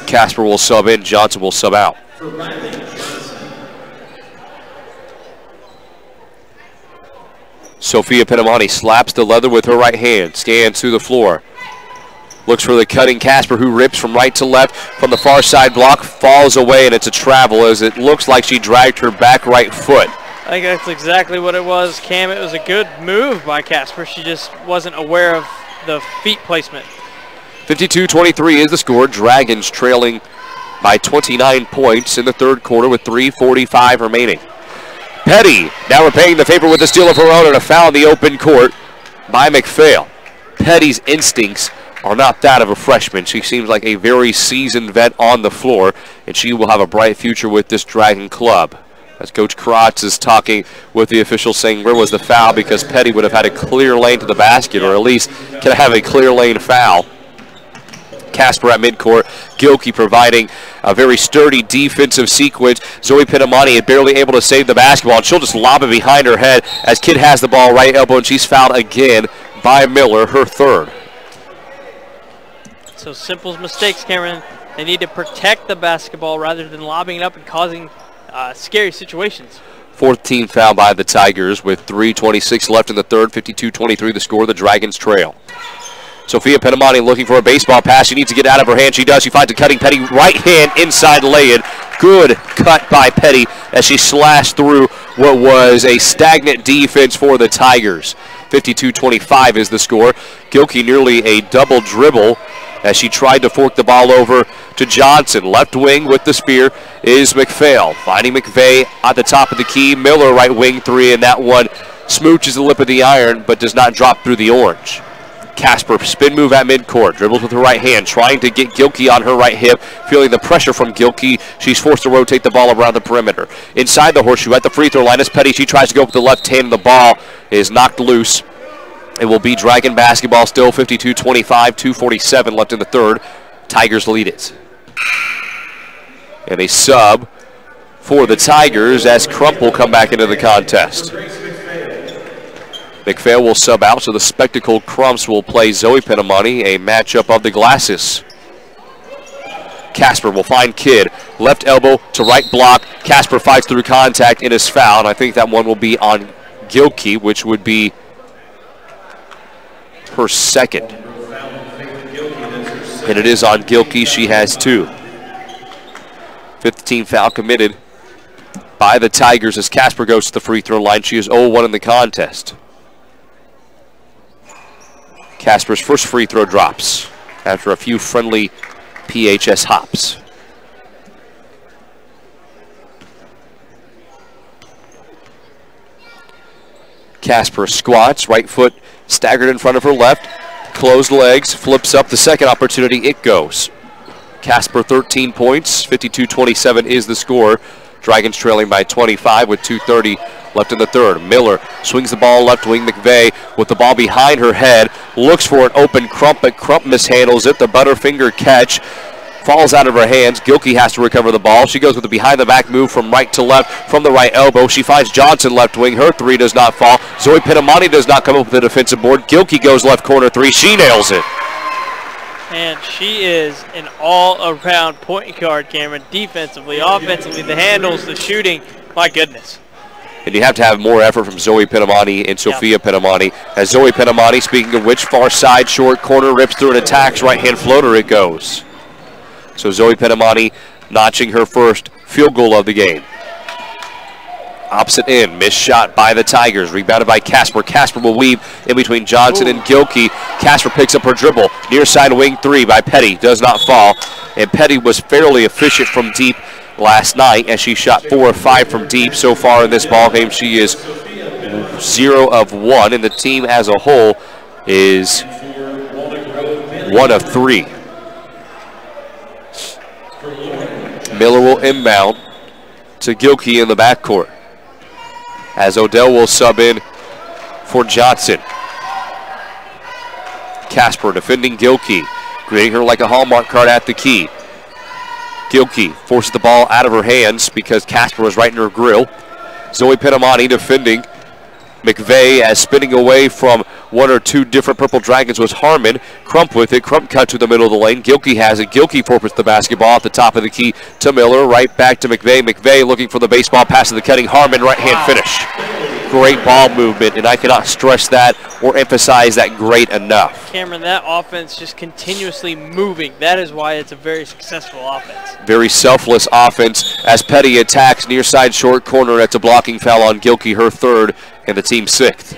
Casper will sub in, Johnson will sub out. Sophia Pinamani slaps the leather with her right hand, scans through the floor. Looks for the cutting Casper, who rips from right to left from the far side block, falls away, and it's a travel as it looks like she dragged her back right foot. I think that's exactly what it was, Cam. It was a good move by Casper. She just wasn't aware of the feet placement. 52-23 is the score. Dragons trailing by 29 points in the third quarter with 3:45 remaining. Petty now repaying the favor with a steal of her own and a foul in the open court by McPhail. Petty's instincts are not that of a freshman. She seems like a very seasoned vet on the floor, and she will have a bright future with this Dragon club. As Coach Kratz is talking with the officials saying where was the foul, because Petty would have had a clear lane to the basket, or at least can have a clear lane foul. Casper at midcourt, Gilkey providing a very sturdy defensive sequence. Zoe Pinamani is barely able to save the basketball, and she'll just lob it behind her head as Kidd has the ball right elbow, and she's fouled again by Miller, her third. So simple mistakes, Cameron. They need to protect the basketball rather than lobbing it up and causing scary situations. 14th foul by the Tigers with 3:26 left in the third. 52-23 the score. The Dragons trail. Sophia Pinamani looking for a baseball pass. She needs to get out of her hand. She does. She finds a cutting Petty right hand inside lay-in. Good cut by Petty as she slashed through what was a stagnant defense for the Tigers. 52-25 is the score. Gilkey nearly a double dribble as she tried to fork the ball over to Johnson. Left wing with the spear is McPhail. Finding McVeigh at the top of the key. Miller right wing three, and that one smooches the lip of the iron but does not drop through the orange. Casper, spin move at midcourt, dribbles with her right hand, trying to get Gilkey on her right hip, feeling the pressure from Gilkey. She's forced to rotate the ball around the perimeter. Inside the horseshoe at the free throw line is Petty. She tries to go with the left hand, and the ball is knocked loose. It will be Dragon basketball still, 52-25, 2:47 left in the third. Tigers lead it. And a sub for the Tigers as Crump will come back into the contest. McPhail will sub out, so the spectacled Crumps will play Zoe Pinamani, a matchup of the glasses. Casper will find Kidd. Left elbow to right block. Casper fights through contact and is fouled. And I think that one will be on Gilkey, which would be her second. And it is on Gilkey. She has two. 15th foul committed by the Tigers as Casper goes to the free throw line. She is 0-1 in the contest. Casper's first free throw drops after a few friendly PHS hops. Casper squats, right foot staggered in front of her left, closed legs, flips up the second opportunity, it goes. Casper 13 points, 52-27 is the score. Dragons trailing by 25 with 2:30 left in the third. Miller swings the ball left wing. McVeigh with the ball behind her head. Looks for an open Crump, but Crump mishandles it. The butterfinger catch falls out of her hands. Gilkey has to recover the ball. She goes with a behind-the-back move from right to left from the right elbow. She finds Johnson left wing. Her three does not fall. Zoe Pinamani does not come up with the defensive board. Gilkey goes left corner three. She nails it. And she is an all-around point guard, Cameron. Defensively, offensively, the handles, the shooting. My goodness. And you have to have more effort from Zoe Pinamani and Sophia Pinamani. As Zoe Pinamani, speaking of which, far side, short corner, rips through and attacks, right-hand floater, it goes. So Zoe Pinamani notching her first field goal of the game. Opposite end, missed shot by the Tigers, rebounded by Casper. Casper will weave in between Johnson and Gilkey. Casper picks up her dribble. Near side wing three by Petty, does not fall. And Petty was fairly efficient from deep last night as she shot 4 of 5 from deep. So far in this ball game, she is 0 of 1, and the team as a whole is 1 of 3. Miller will inbound to Gilkey in the backcourt. as Odell will sub in for Johnson. Casper defending Gilkey, greeting her like a Hallmark card at the key. Gilkey forces the ball out of her hands because Casper was right in her grill. Zoe Penamani defending McVeigh as spinning away from one or two different Purple Dragons was Harmon. Crump with it. Crump cut to the middle of the lane. Gilkey has it. Gilkey forfeits the basketball at the top of the key to Miller. Right back to McVeigh. McVeigh looking for the baseball pass to the cutting Harmon. Right hand finish. Great ball movement, and I cannot stress that or emphasize that great enough. Cameron, that offense just continuously moving. That is why it's a very successful offense. Very selfless offense as Petty attacks near side short corner. That's a blocking foul on Gilkey, her third, and the team sixth.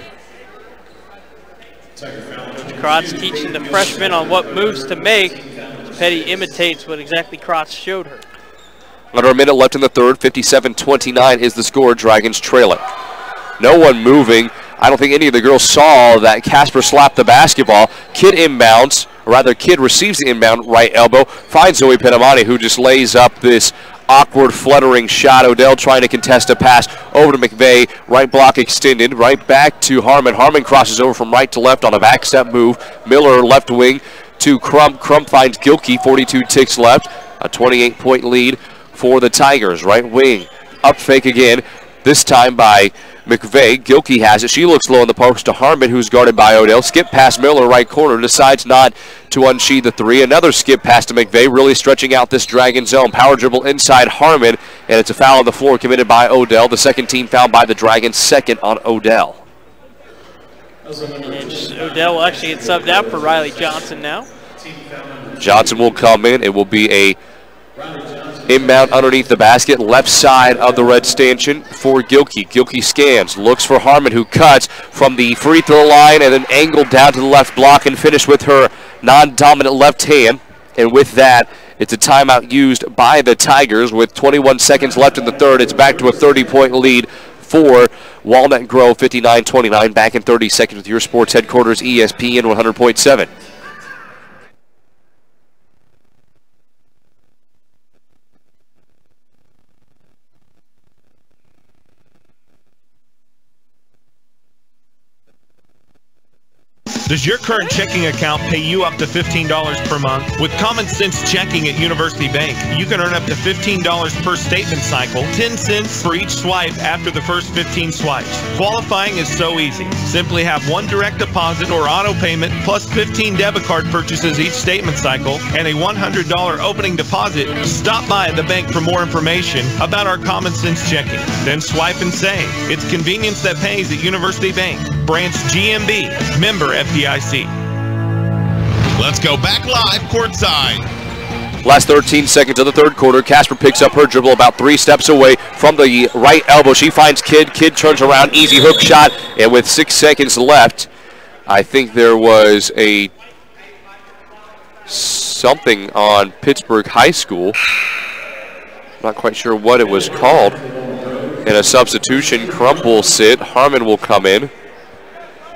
Krotz teaching the freshman on what moves to make. Petty imitates what exactly Krotz showed her. Under a minute left in the third, 57-29 is the score. Dragons trailing. No one moving. I don't think any of the girls saw that Casper slapped the basketball. Kid inbounds, or rather Kid receives the inbound right elbow, finds Zoe Penamani, who just lays up this awkward fluttering shot. Odell trying to contest a pass over to McVeigh. Right block extended, right back to Harmon. Harmon crosses over from right to left on a back step move. Miller left wing to Crump. Crump finds Gilkey, 42 ticks left. A 28-point lead for the Tigers. Right wing, up fake again, this time by McVeigh. Gilkey has it. She looks low in the post to Harmon, who's guarded by Odell. Skip past Miller, right corner. Decides not to unsheath the three. Another skip pass to McVeigh, really stretching out this Dragon zone. Power dribble inside Harmon, and it's a foul on the floor committed by Odell. The second team foul by the Dragons, second on Odell. And Odell will actually get subbed out for Riley Johnson now. Johnson will come in. It will be a inbound underneath the basket, left side of the red stanchion for Gilkey. Gilkey scans, looks for Harmon, who cuts from the free throw line and then angled down to the left block and finished with her non-dominant left hand. And with that, it's a timeout used by the Tigers. With 21 seconds left in the third, it's back to a 30-point lead for Walnut Grove, 59-29. Back in 30 seconds with your sports headquarters, ESPN 100.7. Does your current checking account pay you up to $15 per month? With Common Sense Checking at University Bank, you can earn up to $15 per statement cycle, 10 cents for each swipe after the first 15 swipes. Qualifying is so easy. Simply have one direct deposit or auto payment plus 15 debit card purchases each statement cycle and a $100 opening deposit. Stop by the bank for more information about our Common Sense Checking. Then swipe and save. It's convenience that pays at University Bank. Branch GMB. Member FDIC. Let's go back live courtside. Last 13 seconds of the third quarter. Casper picks up her dribble about 3 steps away from the right elbow. She finds Kid. Kid turns around, easy hook shot, and with 6 seconds left, I think there was a something on Pittsburgh High School. Not quite sure what it was called. And a substitution. Crump will sit. Harmon will come in.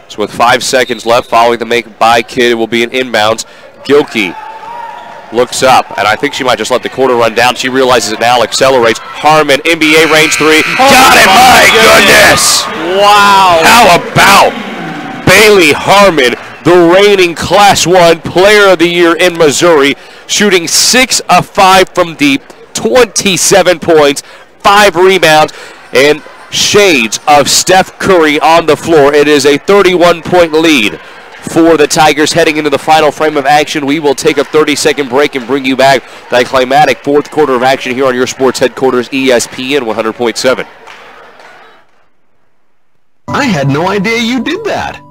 So with 5 seconds left, following the make by Kid, it will be an inbounds. Gilkey looks up, and I think she might just let the quarter run down. She realizes it now, accelerates. Harmon, NBA range three. Got it, my goodness! Wow. How about Bailey Harmon, the reigning Class 1 Player of the Year in Missouri, shooting 6 of 5 from deep, 27 points, 5 rebounds, and shades of Steph Curry on the floor. It is a 31-point lead for the Tigers heading into the final frame of action. We will take a 30-second break and bring you back the climatic fourth quarter of action here on your sports headquarters, ESPN 100.7. I had no idea you did that.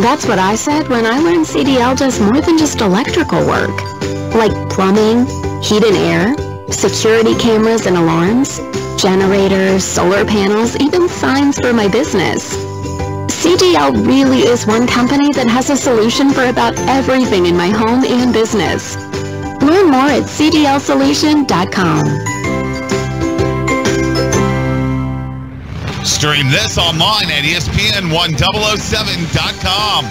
That's what I said when I learned CDL does more than just electrical work. Like plumbing, heat and air, security cameras and alarms, generators, solar panels, even signs for my business. CDL really is one company that has a solution for about everything in my home and business. Learn more at cdlsolution.com. Stream this online at ESPN1007.com.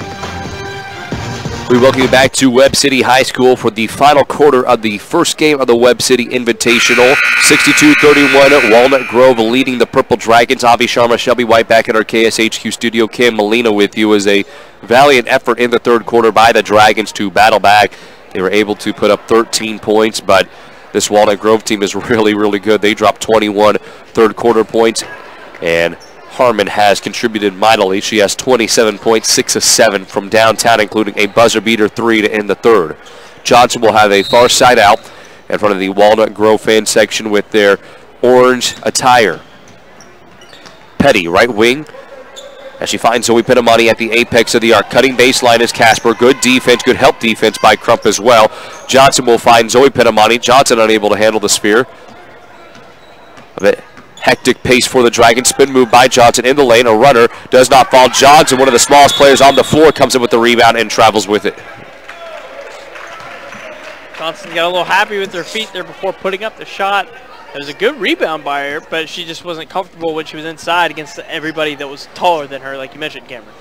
We welcome you back to Webb City High School for the final quarter of the first game of the Webb City Invitational. 62-31, Walnut Grove leading the Purple Dragons. Javi, Shama, Shelby White back at our KSHQ studio. Kim, Malina with you. As a valiant effort in the third quarter by the Dragons to battle back. They were able to put up 13 points, but this Walnut Grove team is really, really good. They dropped 21 third quarter points, and Harmon has contributed mightily. She has 27 points, 6 of 7 from downtown, including a buzzer beater 3 to end the third. Johnson will have a far side out in front of the Walnut Grove fan section with their orange attire. Petty, right wing, as she finds Zoe Pinamani at the apex of the arc. Cutting baseline is Casper. Good defense, good help defense by Crump as well. Johnson will find Zoe Pinamani. Johnson unable to handle the sphere. A bit hectic pace for the Dragons. Spin move by Johnson in the lane. A runner does not fall. Johnson, one of the smallest players on the floor, comes in with the rebound and travels with it. Johnson got a little happy with her feet there before putting up the shot. It was a good rebound by her, but she just wasn't comfortable when she was inside against everybody that was taller than her, like you mentioned, Cameron.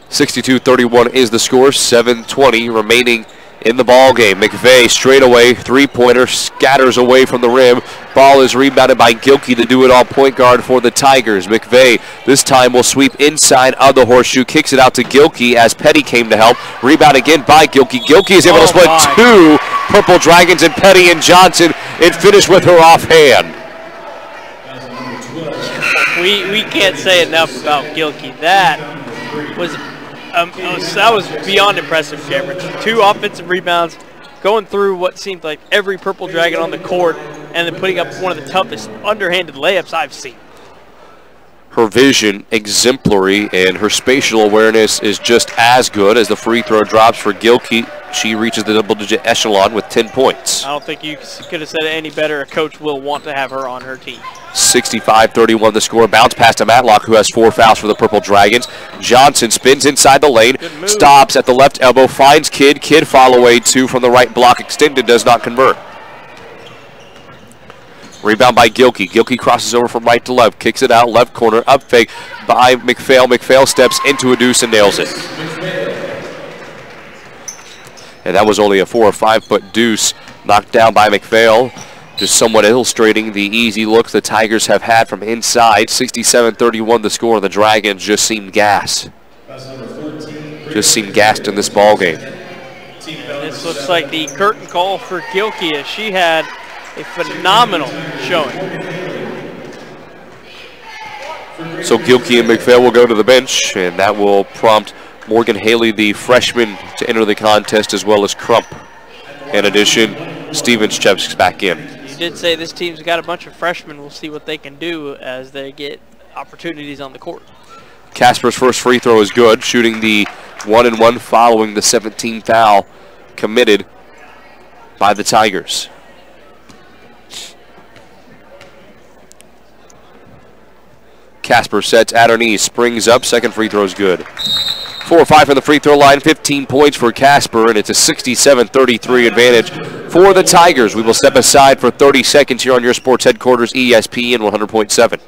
62-31 is the score. 7:20 remaining in the ball game. McVeigh straight away, three-pointer, scatters away from the rim. Ball is rebounded by Gilkey, the do-it-all point guard for the Tigers. McVeigh this time will sweep inside of the horseshoe, kicks it out to Gilkey as Petty came to help. Rebound again by Gilkey. Gilkey is able to split two Purple Dragons and Petty and Johnson and finish with her offhand. We can't say enough about Gilkey. That was beyond impressive, Cameron. 2 offensive rebounds, going through what seemed like every Purple Dragon on the court, and then putting up one of the toughest underhanded layups I've seen. Her vision exemplary, and her spatial awareness is just as good. As the free throw drops for Gilkey, she reaches the double-digit echelon with 10 points. I don't think you could have said it any better. A coach will want to have her on her team. 65-31 the score. Bounce pass to Matlock, who has 4 fouls for the Purple Dragons. Johnson spins inside the lane, stops at the left elbow, finds Kidd. Kidd follow away 2 from the right block, extended, does not convert. Rebound by Gilkey. Gilkey crosses over from right to left, kicks it out, left corner, up fake by McPhail. McPhail steps into a deuce and nails it. And that was only a 4 or 5 foot deuce knocked down by McPhail. Just somewhat illustrating the easy looks the Tigers have had from inside. 67-31 the score. The Dragons just seemed gassed. Just seemed gassed in this ball game. This looks like the curtain call for Gilkey, as she had a phenomenal showing. So Gilkey and McPhail will go to the bench, and that will prompt Morgan Haley, the freshman, to enter the contest, as well as Crump. In addition, Stevens checks back in. You did say this team's got a bunch of freshmen. We'll see what they can do as they get opportunities on the court. Casper's first free throw is good, shooting the 1-and-1 following the 17th foul committed by the Tigers. Casper sets at her knees, springs up, second free throw is good. 4 or 5 from the free throw line, 15 points for Casper, and it's a 67-33 advantage for the Tigers. We will step aside for 30 seconds here on your sports headquarters, ESPN 100.7.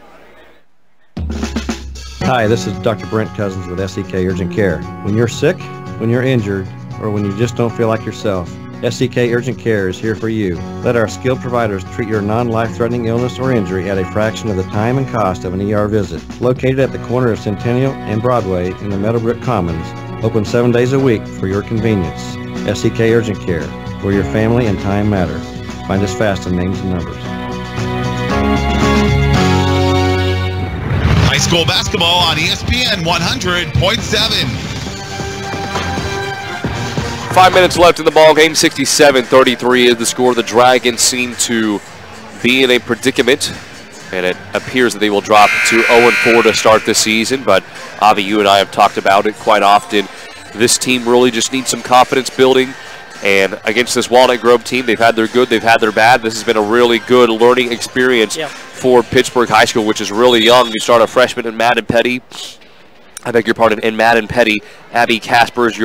Hi, this is Dr. Brent Cousins with SEK Urgent Care. When you're sick, when you're injured, or when you just don't feel like yourself, SEK Urgent Care is here for you. Let our skilled providers treat your non-life-threatening illness or injury at a fraction of the time and cost of an ER visit. Located at the corner of Centennial and Broadway in the Meadowbrook Commons. Open 7 days a week for your convenience. SEK Urgent Care, where your family and time matter. Find us fast in names and numbers. High school basketball on ESPN 100.7. 5 minutes left in the ball game. 67-33 is the score. The Dragons seem to be in a predicament, and it appears that they will drop to 0-4 to start the season. But Avi, you and I have talked about it quite often. This team really just needs some confidence building. And against this Walnut Grove team, they've had their good, they've had their bad. This has been a really good learning experience for Pittsburgh High School, which is really young. You start a freshman in Madden Petty. I beg your pardon, in Madden Petty. Abby Casper is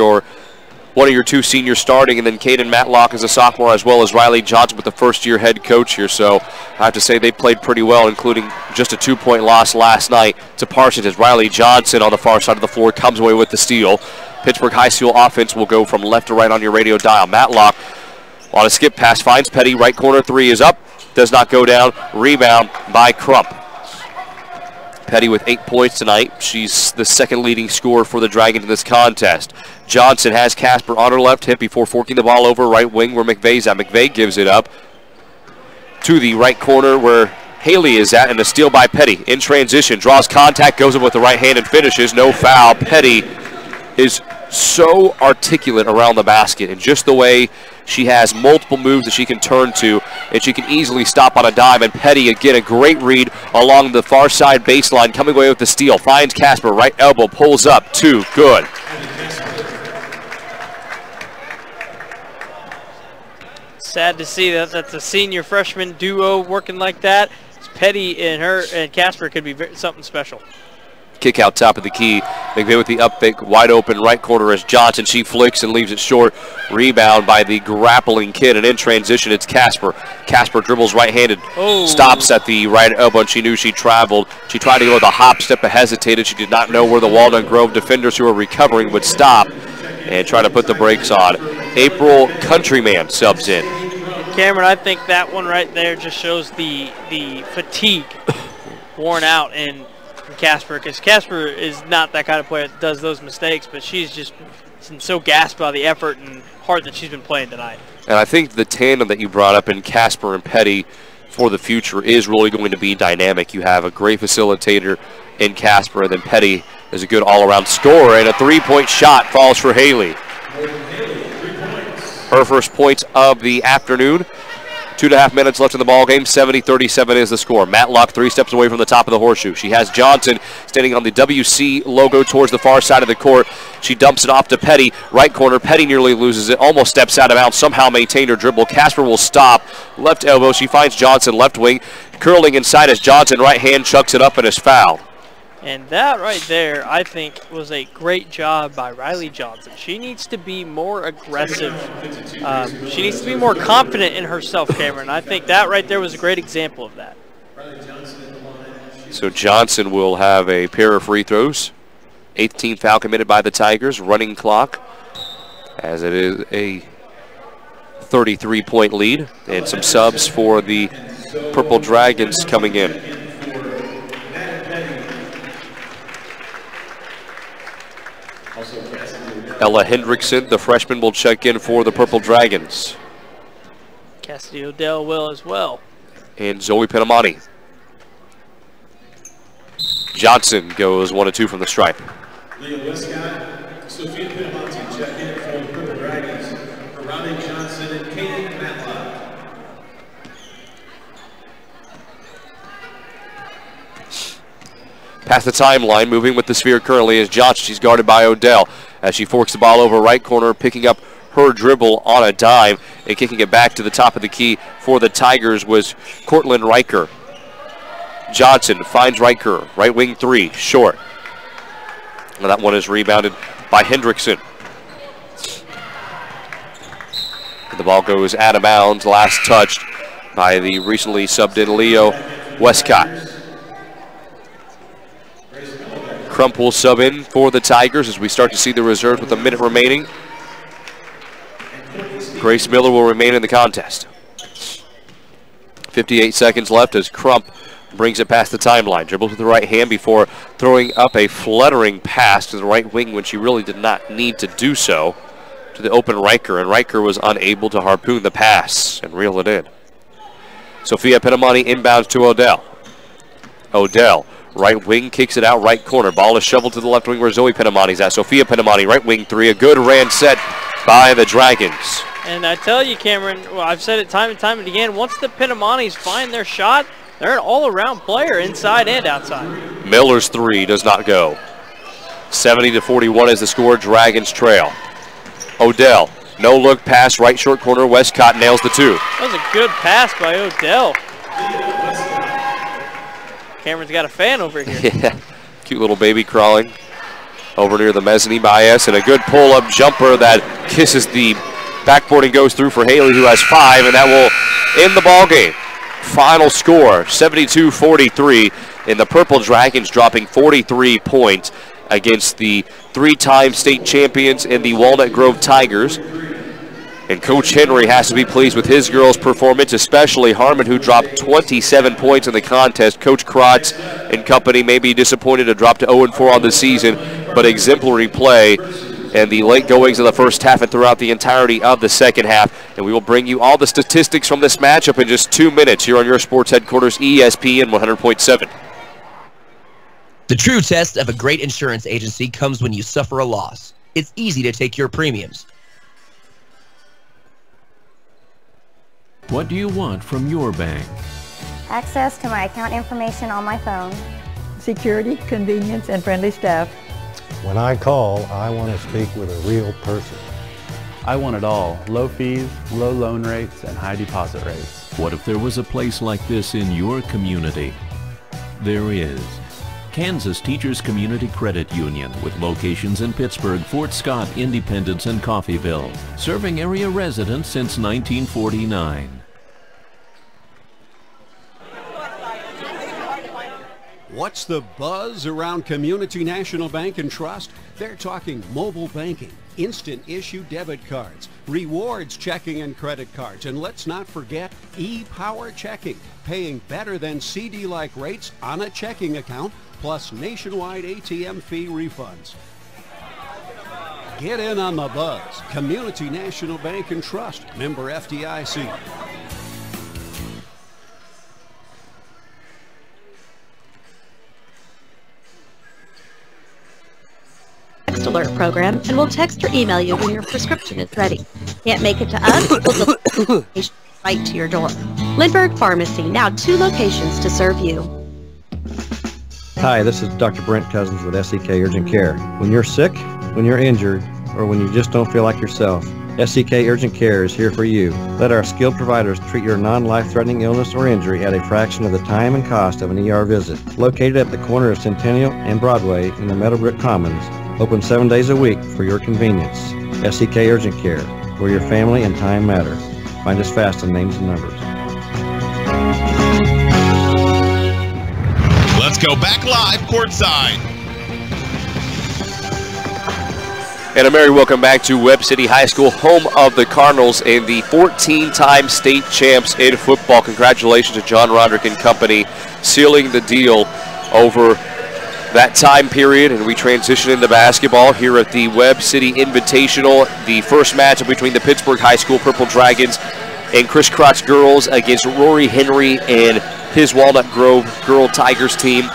one of your 2 seniors starting, and then Caden Matlock is a sophomore, as well as Riley Johnson with the first-year head coach here. So I have to say they played pretty well, including just a 2-point loss last night to Parsons, as Riley Johnson on the far side of the floor comes away with the steal. Pittsburgh High School offense will go from left to right on your radio dial. Matlock on a skip pass finds Petty. Right corner three is up. Does not go down. Rebound by Crump. Petty with 8 points tonight. She's the second leading scorer for the Dragons in this contest. Johnson has Casper on her left hip before forking the ball over right wing where McVeigh's at. McVeigh gives it up to the right corner where Haley is at, and a steal by Petty. In transition, draws contact, goes up with the right hand and finishes. No foul. Petty is so articulate around the basket, and just the way she has multiple moves that she can turn to, and she can easily stop on a dime. And Petty, again, a great read along the far side baseline, coming away with the steal. Finds Casper, right elbow, pulls up, two, good. Sad to see that that's a senior freshman duo working like that. Petty and Casper could be something special. Kick out top of the key. McVeigh with the up pick, wide open right corner as Johnson. She flicks and leaves it short. Rebound by the grappling kid, and in transition it's Casper. Casper dribbles right-handed, stops at the right elbow, and she knew she traveled. She tried to go with a hop step but hesitated. She did not know where the Walnut Grove defenders who were recovering would stop and try to put the brakes on. April Countryman subs in. Cameron, I think that one right there just shows the fatigue worn out in Casper, because Casper is not that kind of player that does those mistakes, but she's just so gassed by the effort and heart that she's been playing tonight. And I think the tandem that you brought up in Casper and Petty for the future is really going to be dynamic. You have a great facilitator in Casper, and then Petty is a good all-around scorer, and a three-point shot falls for Haley. Her first point of the afternoon. 2.5 minutes left in the ball game. 70-37 is the score. Matlock 3 steps away from the top of the horseshoe. She has Johnson standing on the WC logo towards the far side of the court. She dumps it off to Petty. Right corner. Petty nearly loses it. Almost steps out of bounds. Somehow maintained her dribble. Casper will stop. Left elbow. She finds Johnson left wing. Curling inside as Johnson right hand chucks it up and is fouled. And that right there, I think, was a great job by Riley Johnson. She needs to be more aggressive. She needs to be more confident in herself, Cameron. I think that right there was a great example of that. So Johnson will have a pair of free throws. 18th foul committed by the Tigers. Running clock, as it is a 33-point lead. And some subs for the Purple Dragons coming in. Ella Hendrickson, the freshman, will check in for the Purple Dragons. Cassidy Odell will as well. And Zoe Penamani. Johnson goes 1 of 2 from the stripe. Leah Westcott, Sophia Pinamonti check in for the Purple Dragons. For Riley Johnson and Katie Matlock. Past the timeline, moving with the sphere currently is Johnson. She's guarded by Odell as she forks the ball over right corner, picking up her dribble on a dime and kicking it back to the top of the key for the Tigers was Cortland Riker. Johnson finds Riker, right wing three, short. And that one is rebounded by Hendrickson. The ball goes out of bounds, last touched by the recently subbed in Leo Westcott. Crump will sub in for the Tigers as we start to see the reserves with a minute remaining. Grace Miller will remain in the contest. 58 seconds left as Crump brings it past the timeline. Dribbles with the right hand before throwing up a fluttering pass to the right wing when she really did not need to do so, to the open Riker, and Riker was unable to harpoon the pass and reel it in. Sophia Penamani inbounds to Odell. Odell, right wing, kicks it out right corner. Ball is shoveled to the left wing where Zoe Penamani's at. Sophia Penamani, right wing three. A good ran set by the Dragons. And I tell you, Cameron, well, I've said it time and time and again, once the Penamanis find their shot, they're an all-around player inside and outside. Miller's three does not go. 70-41 is the score. Dragons trail. Odell, no look pass, right short corner. Westcott nails the two. That was a good pass by Odell. Cameron's got a fan over here. Yeah, cute little baby crawling over near the mezzanine bias, and a good pull-up jumper that kisses the backboard and goes through for Haley, who has 5, and that will end the ball game. Final score, 72-43, and the Purple Dragons dropping 43 points against the 3-time state champions in the Walnut Grove Tigers. And Coach Henry has to be pleased with his girls' performance, especially Harmon, who dropped 27 points in the contest. Coach Krotz and company may be disappointed to drop to 0-4 on the season, but exemplary play and the late goings of the first half and throughout the entirety of the second half. And we will bring you all the statistics from this matchup in just 2 minutes here on your sports headquarters, ESPN 100.7. The true test of a great insurance agency comes when you suffer a loss. It's easy to take your premiums. What do you want from your bank? Access to my account information on my phone. Security, convenience, and friendly staff. When I call, I want to speak with a real person. I want it all. Low fees, low loan rates, and high deposit rates. What if there was a place like this in your community? There is. Kansas Teachers Community Credit Union, with locations in Pittsburgh, Fort Scott, Independence, and Coffeyville, serving area residents since 1949. What's the buzz around Community National Bank and Trust? They're talking mobile banking, instant issue debit cards, rewards checking and credit cards, and let's not forget e-power checking, paying better than CD-like rates on a checking account, plus nationwide ATM fee refunds. Get in on the buzz. Community National Bank and Trust, member FDIC. Text alert program, and we'll text or email you when your prescription is ready. Can't make it to us? We'll deliver right to your door. Lindbergh Pharmacy, now 2 locations to serve you. Hi, this is Dr. Brent Cousins with SEK Urgent Care. When you're sick, when you're injured, or when you just don't feel like yourself, SEK Urgent Care is here for you. Let our skilled providers treat your non-life-threatening illness or injury at a fraction of the time and cost of an ER visit. Located at the corner of Centennial and Broadway in the Meadowbrook Commons. Open 7 days a week for your convenience. SEK Urgent Care, where your family and time matter. Find us fast on names and numbers. Let's go back live courtside. And a merry welcome back to Webb City High School, home of the Cardinals and the 14-time state champs in football. Congratulations to John Roderick and company sealing the deal over that time period, and we transition into basketball here at the Webb City Invitational. The first matchup between the Pittsburgh High School Purple Dragons and Chris Krotz girls against Rory Henry and his Walnut Grove Girl Tigers team.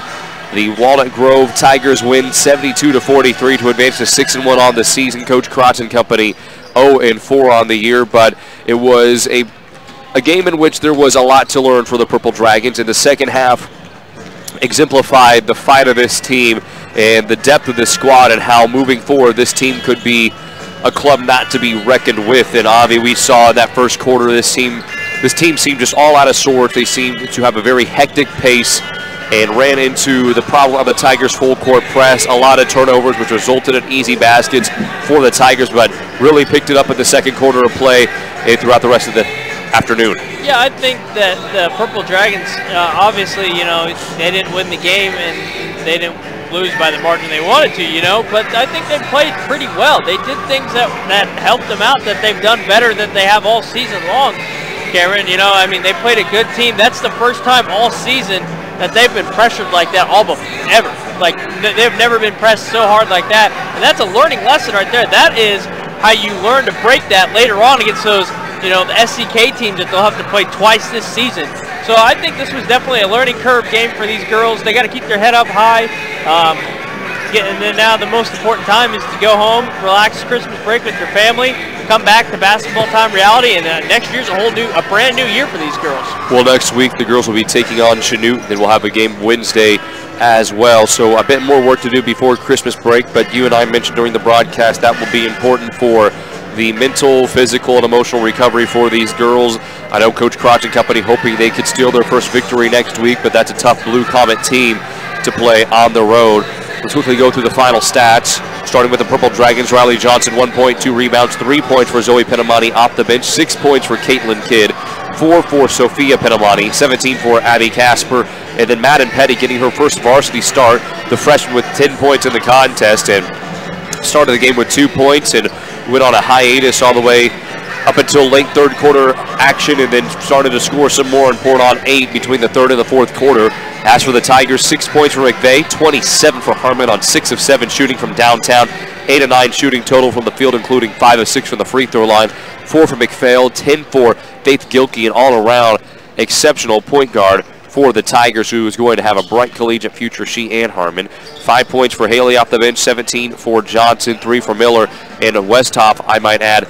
The Walnut Grove Tigers win 72-43 to advance to 6-1 on the season. Coach Krotz and company 0-4 on the year, but it was a game in which there was a lot to learn for the Purple Dragons. In the second half, exemplified the fight of this team and the depth of this squad, and how moving forward this team could be a club not to be reckoned with. And Avi, we saw in that first quarter this team seemed just all out of sorts. They seemed to have a very hectic pace and ran into the problem of the Tigers' full court press. A lot of turnovers, which resulted in easy baskets for the Tigers, but really picked it up in the second quarter of play and throughout the rest of the afternoon. Yeah, I think that the Purple Dragons, obviously, they didn't win the game and they didn't lose by the margin they wanted to, but I think they played pretty well. They did things that helped them out, that they've done better than they have all season long, Cameron. They played a good team. That's the first time all season that they've been pressured like that ever. Like, they've never been pressed so hard like that, and that's a learning lesson right there. That is how you learn to break that later on against those the SCK teams that they'll have to play twice this season. So I think this was definitely a learning curve game for these girls. They got to keep their head up high. And then now the most important time is to go home, relax Christmas break with your family, come back to basketball time reality, and next year's a brand new year for these girls. Well, next week the girls will be taking on Chanute. Then we'll have a game Wednesday as well. So a bit more work to do before Christmas break, but you and I mentioned during the broadcast that will be important for the mental, physical, and emotional recovery for these girls. I know Coach Krotz and company hoping they could steal their first victory next week, but that's a tough Blue Comet team to play on the road. Let's quickly go through the final stats, starting with the Purple Dragons. Riley Johnson, 1 point, 2 rebounds, 3 points for Zoe Penamani off the bench, 6 points for Caitlin Kidd, 4 for Sophia Penamani, 17 for Abby Casper, and then Madden Petty getting her first varsity start, the freshman with 10 points in the contest, and started the game with 2 points and went on a hiatus all the way up until late third quarter action, and then started to score some more and poured on 8 between the third and the fourth quarter. As for the Tigers, 6 points for McVeigh, 27 for Harmon on 6 of 7 shooting from downtown, 8 of 9 shooting total from the field, including 5 of 6 from the free throw line, 4 for McPhail, 10 for Faith Gilkey, an all-around exceptional point guard for the Tigers, who is going to have a bright collegiate future, she and Harmon. 5 points for Haley off the bench, 17 for Johnson, 3 for Miller, and Westhoff, I might add,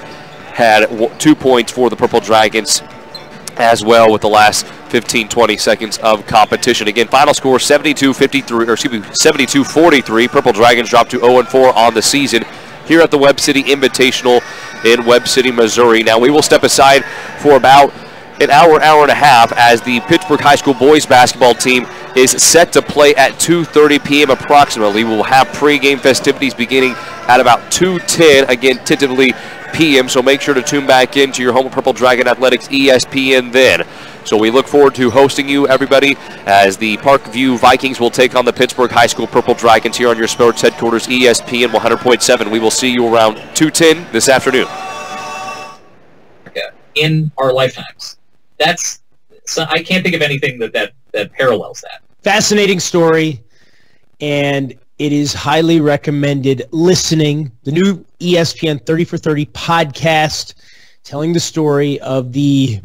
had 2 points for the Purple Dragons as well with the last 15-20 seconds of competition. Again, final score 72-43. Purple Dragons dropped to 0-4 on the season here at the Webb City Invitational in Webb City, Missouri. Now we will step aside for about an hour and a half as the Pittsburgh High School boys basketball team is set to play at 2:30 p.m. approximately. We will have pregame festivities beginning at about 2:10, again, tentatively p.m., so make sure to tune back into your home of Purple Dragon Athletics ESPN then. So we look forward to hosting you, everybody, as the Parkview Vikings will take on the Pittsburgh High School Purple Dragons here on your sports headquarters, ESPN 100.7. We will see you around 2:10 this afternoon. In our lifetimes. I can't think of anything that parallels that. Fascinating story, and it is highly recommended listening. The new ESPN 30 for 30 podcast telling the story of the